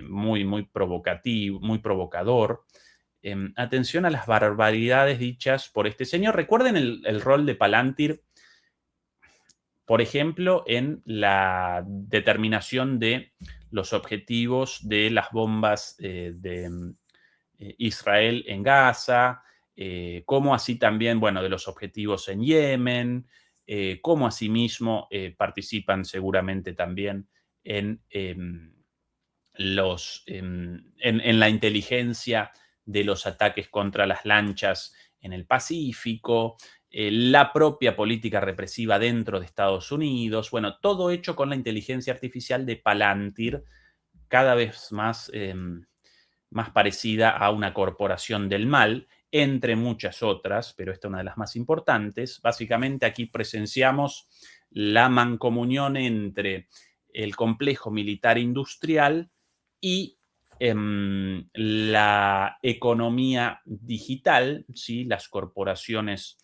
muy provocativo, muy provocador. Atención a las barbaridades dichas por este señor. Recuerden el rol de Palantir, por ejemplo, en la determinación de los objetivos de las bombas de Israel en Gaza, como así también, de los objetivos en Yemen, como asimismo participan seguramente también en la inteligencia de los ataques contra las lanchas en el Pacífico, la propia política represiva dentro de Estados Unidos. Bueno, todo hecho con la inteligencia artificial de Palantir, cada vez más parecida a una corporación del mal, entre muchas otras, pero esta es una de las más importantes. Básicamente aquí presenciamos la mancomunión entre el complejo militar industrial y la economía digital, ¿sí? Las corporaciones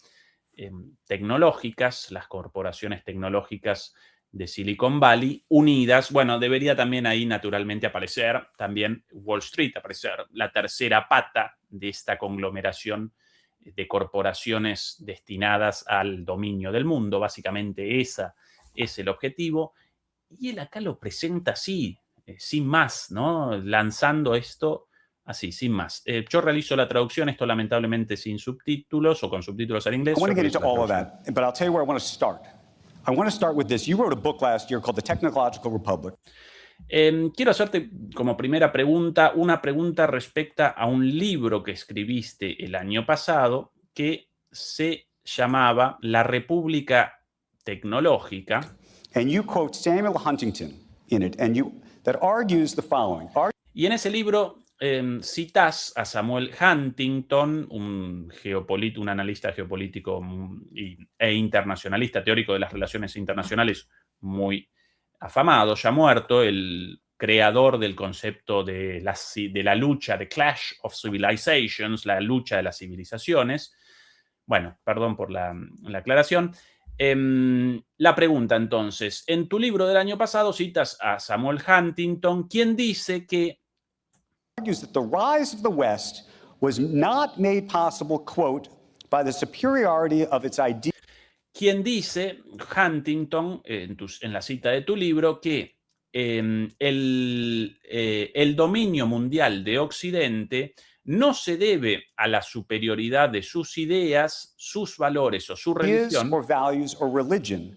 tecnológicas, las corporaciones tecnológicas de Silicon Valley unidas. Bueno, debería también ahí naturalmente aparecer también Wall Street, aparecer la tercera pata de esta conglomeración de corporaciones destinadas al dominio del mundo. Básicamente ese es el objetivo. Y él acá lo presenta así, sin más, ¿no? Lanzando esto así, sin más. Yo realizo la traducción, esto lamentablemente sin subtítulos o con subtítulos al inglés. I want to get into all of that, but I'll tell you where I want to start. I want to start with this. You wrote a book last year called The Technological Republic. Quiero hacerte como primera pregunta una pregunta respecto a un libro que escribiste el año pasado que se llamaba La República Tecnológica. And you quote Samuel Huntington in it, and that argues the following. Y en ese libro citas a Samuel Huntington, un analista geopolítico e internacionalista, teórico de las relaciones internacionales muy afamado, ya muerto, el creador del concepto de la lucha, de Clash of Civilizations, la lucha de las civilizaciones. Bueno, perdón por la aclaración. La pregunta entonces, en tu libro del año pasado citas a Samuel Huntington, quien dice que argues that the rise of the West was not made possible, quote, by the superiority of its ideas. Quien dice, Huntington, en la cita de tu libro, que el dominio mundial de Occidente no se debe a la superioridad de sus ideas, sus valores o su religión, or values or religion,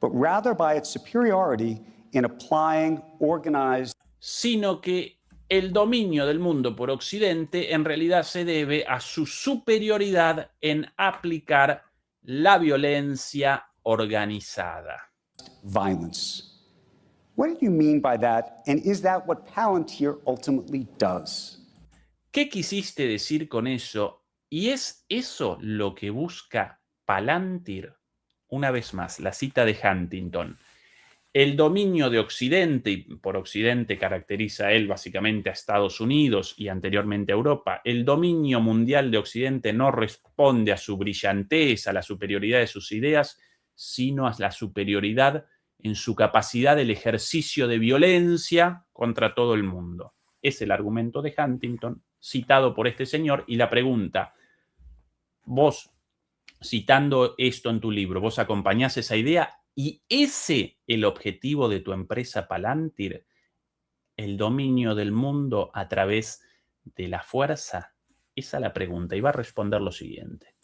but rather by its superiority in applying organized, sino que el dominio del mundo por Occidente en realidad se debe a su superioridad en aplicar la violencia organizada. violence. What did you mean by that, and is that what Palantir ultimately does? ¿Qué quisiste decir con eso? ¿Y es eso lo que busca Palantir? Una vez más, la cita de Huntington. El dominio de Occidente, y por Occidente caracteriza él básicamente a Estados Unidos y anteriormente a Europa, el dominio mundial de Occidente no responde a su brillantez, a la superioridad de sus ideas, sino a la superioridad en su capacidad del ejercicio de violencia contra todo el mundo. Es el argumento de Huntington, citado por este señor, y la pregunta, vos, citando esto en tu libro, ¿vos acompañás esa idea? ¿Y ese el objetivo de tu empresa Palantir? ¿El dominio del mundo a través de la fuerza? Esa es la pregunta, y va a responder lo siguiente.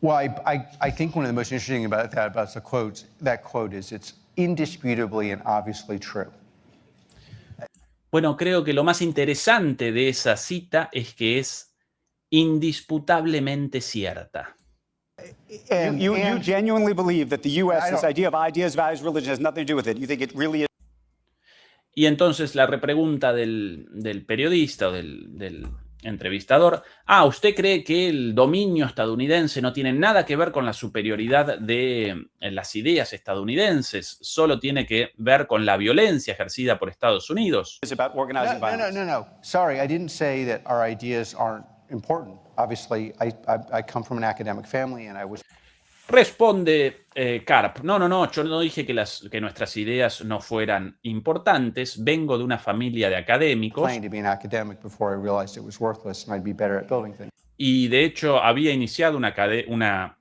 Well, I think one of the most interesting about that quote is it's indisputably and obviously true. Bueno, creo que lo más interesante de esa cita es que es indisputablemente cierta. You genuinely believe that the U.S., this idea of ideas, values, religion has nothing to do with it. You think it really is. Y entonces la repregunta del periodista o del entrevistador, ¿usted cree que el dominio estadounidense no tiene nada que ver con la superioridad de las ideas estadounidenses? Solo tiene que ver con la violencia ejercida por Estados Unidos. It's about organizing violence. No. Sorry, I didn't say that our ideas aren't important. Obviously, I come from an academic family and I was... Responde Karp, no, yo no dije que nuestras ideas no fueran importantes, vengo de una familia de académicos y de hecho había iniciado una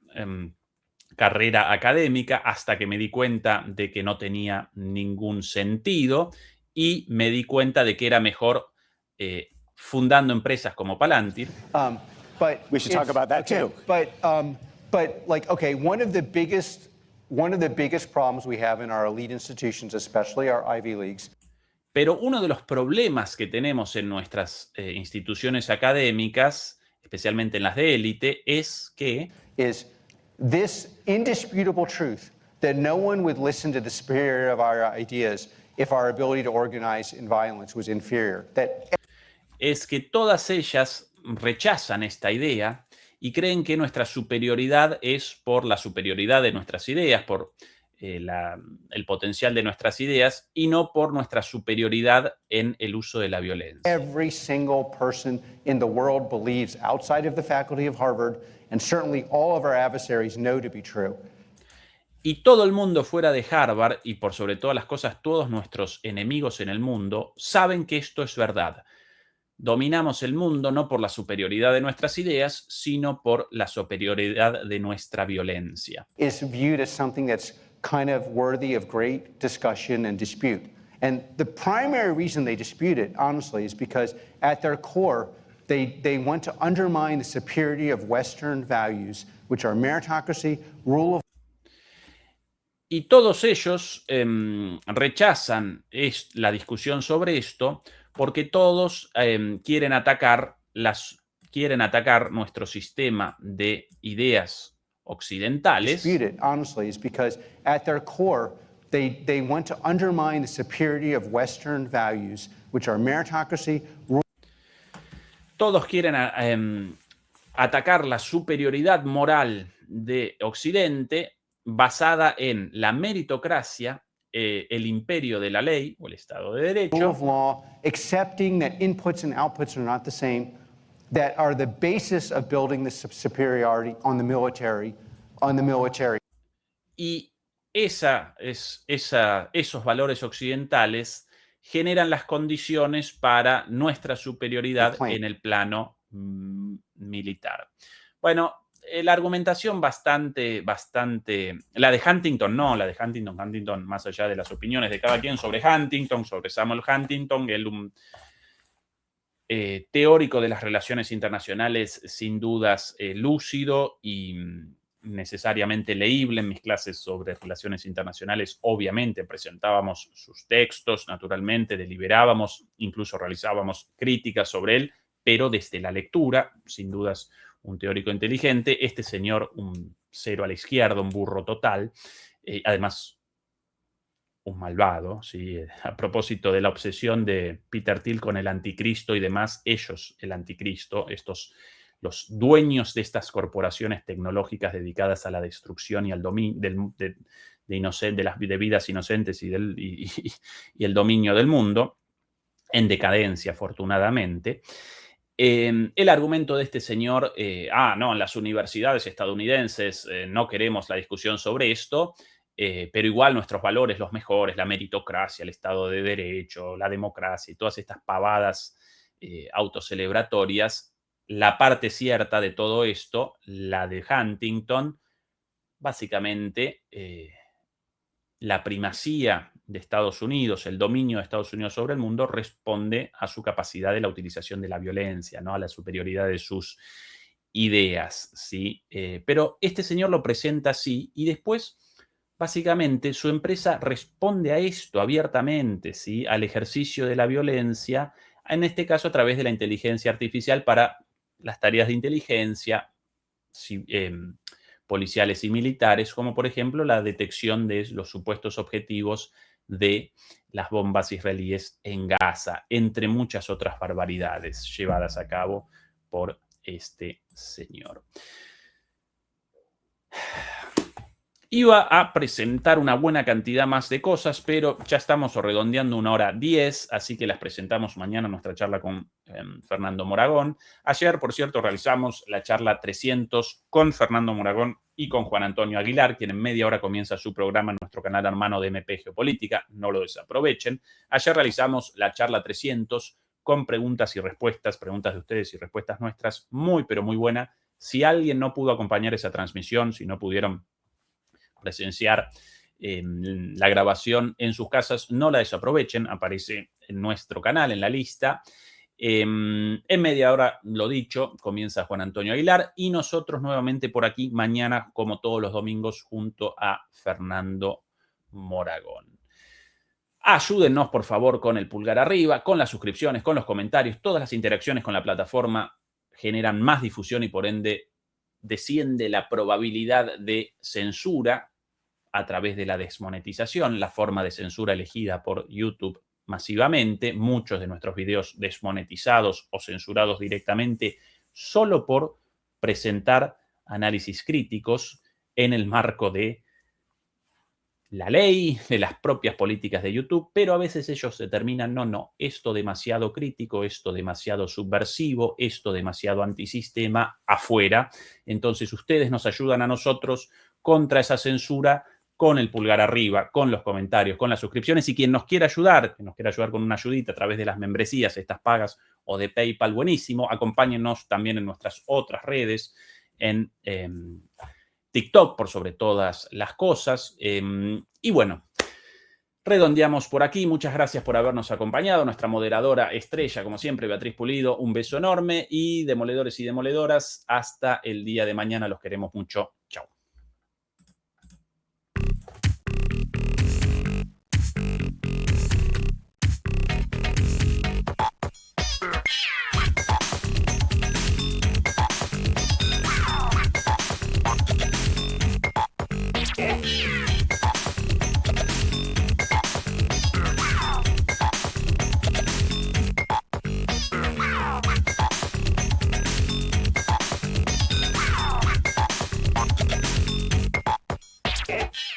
carrera académica hasta que me di cuenta de que no tenía ningún sentido y me di cuenta de que era mejor fundando empresas como Palantir. We should talk about that too. But like, okay, one of the biggest problems we have in our elite institutions, especially our Ivy Leagues. Pero uno de los problemas que tenemos en nuestras instituciones académicas, especialmente en las de élite, es que is this indisputable truth that no one would listen to the superiority of our ideas if our ability to organize in violence was inferior. Es que todas ellas rechazan esta idea y creen que nuestra superioridad es por la superioridad de nuestras ideas, por el potencial de nuestras ideas y no por nuestra superioridad en el uso de la violencia. Every single person in the world believes, outside of the faculty of Harvard, and certainly all of our adversaries know to be true. Y todo el mundo fuera de Harvard, y por sobre todas las cosas, todos nuestros enemigos en el mundo, saben que esto es verdad. Dominamos el mundo no por la superioridad de nuestras ideas, sino por la superioridad de nuestra violencia. Is viewed as something that's kind of worthy of great discussion and dispute. And the primary reason they dispute it, honestly, is because at their core, they want to undermine the superiority of Western values, which are meritocracy, rule of. Y todos ellos rechazan la discusión sobre esto porque todos quieren atacar nuestro sistema de ideas occidentales. Dispute it, honestly, is because at their core, they want to undermine the superiority of Western values, which are meritocracy. Todos quieren atacar la superioridad moral de Occidente basada en la meritocracia, el imperio de la ley o el Estado de Derecho. Rule of law, accepting that inputs and outputs are not the same, that are the basis of building this superiority on the military. Y esos valores occidentales generan las condiciones para nuestra superioridad en el plano militar. Bueno, la argumentación bastante, la de Huntington no, la de Huntington, más allá de las opiniones de cada quien sobre Huntington, sobre Samuel Huntington, él un teórico de las relaciones internacionales sin dudas lúcido y necesariamente leíble. En mis clases sobre relaciones internacionales obviamente presentábamos sus textos, naturalmente deliberábamos, incluso realizábamos críticas sobre él, pero desde la lectura, sin dudas un teórico inteligente. Este señor, un cero a la izquierda, un burro total, además un malvado, ¿sí? A propósito de la obsesión de Peter Thiel con el anticristo y demás, ellos, el anticristo, los dueños de estas corporaciones tecnológicas dedicadas a la destrucción y al dominio de vidas inocentes y el dominio del mundo, en decadencia, afortunadamente. El argumento de este señor, no, en las universidades estadounidenses no queremos la discusión sobre esto, pero igual nuestros valores, los mejores, la meritocracia, el Estado de Derecho, la democracia y todas estas pavadas autocelebratorias, la parte cierta de todo esto, la de Huntington, básicamente la primacía de Estados Unidos, el dominio de Estados Unidos sobre el mundo, responde a su capacidad de la utilización de la violencia, ¿no? A la superioridad de sus ideas, ¿sí? Pero este señor lo presenta así y después, básicamente, su empresa responde a esto abiertamente, ¿sí? Al ejercicio de la violencia, en este caso a través de la inteligencia artificial para las tareas de inteligencia policiales y militares, como por ejemplo la detección de los supuestos objetivos de las bombas israelíes en Gaza, entre muchas otras barbaridades llevadas a cabo por este señor. Iba a presentar una buena cantidad más de cosas, pero ya estamos redondeando 1:10, así que las presentamos mañana en nuestra charla con Fernando Moragón. Ayer, por cierto, realizamos la charla 300 con Fernando Moragón y con Juan Antonio Aguilar, quien en media hora comienza su programa en nuestro canal hermano de MP Geopolítica. No lo desaprovechen. Ayer realizamos la charla 300 con preguntas y respuestas, preguntas de ustedes y respuestas nuestras, muy, pero muy buena. Si alguien no pudo acompañar esa transmisión, si no pudieron presenciar la grabación en sus casas, no la desaprovechen, aparece en nuestro canal, en la lista. En media hora, lo dicho, comienza Juan Antonio Aguilar y nosotros nuevamente por aquí mañana, como todos los domingos, junto a Fernando Moragón. Ayúdennos, por favor, con el pulgar arriba, con las suscripciones, con los comentarios. Todas las interacciones con la plataforma generan más difusión y, por ende, desciende la probabilidad de censura a través de la desmonetización, la forma de censura elegida por YouTube masivamente, muchos de nuestros videos desmonetizados o censurados directamente solo por presentar análisis críticos en el marco de la ley, de las propias políticas de YouTube, pero a veces ellos determinan, no, esto demasiado crítico, esto demasiado subversivo, esto demasiado antisistema, afuera. Entonces ustedes nos ayudan a nosotros contra esa censura con el pulgar arriba, con los comentarios, con las suscripciones, y quien nos quiera ayudar, con una ayudita a través de las membresías, estas pagas o de PayPal, buenísimo. Acompáñennos también en nuestras otras redes, en TikTok, por sobre todas las cosas. Y bueno, redondeamos por aquí. Muchas gracias por habernos acompañado. Nuestra moderadora estrella, como siempre, Beatriz Pulido, un beso enorme. Y demoledores y demoledoras, hasta el día de mañana. Los queremos mucho. Chao. Yeah.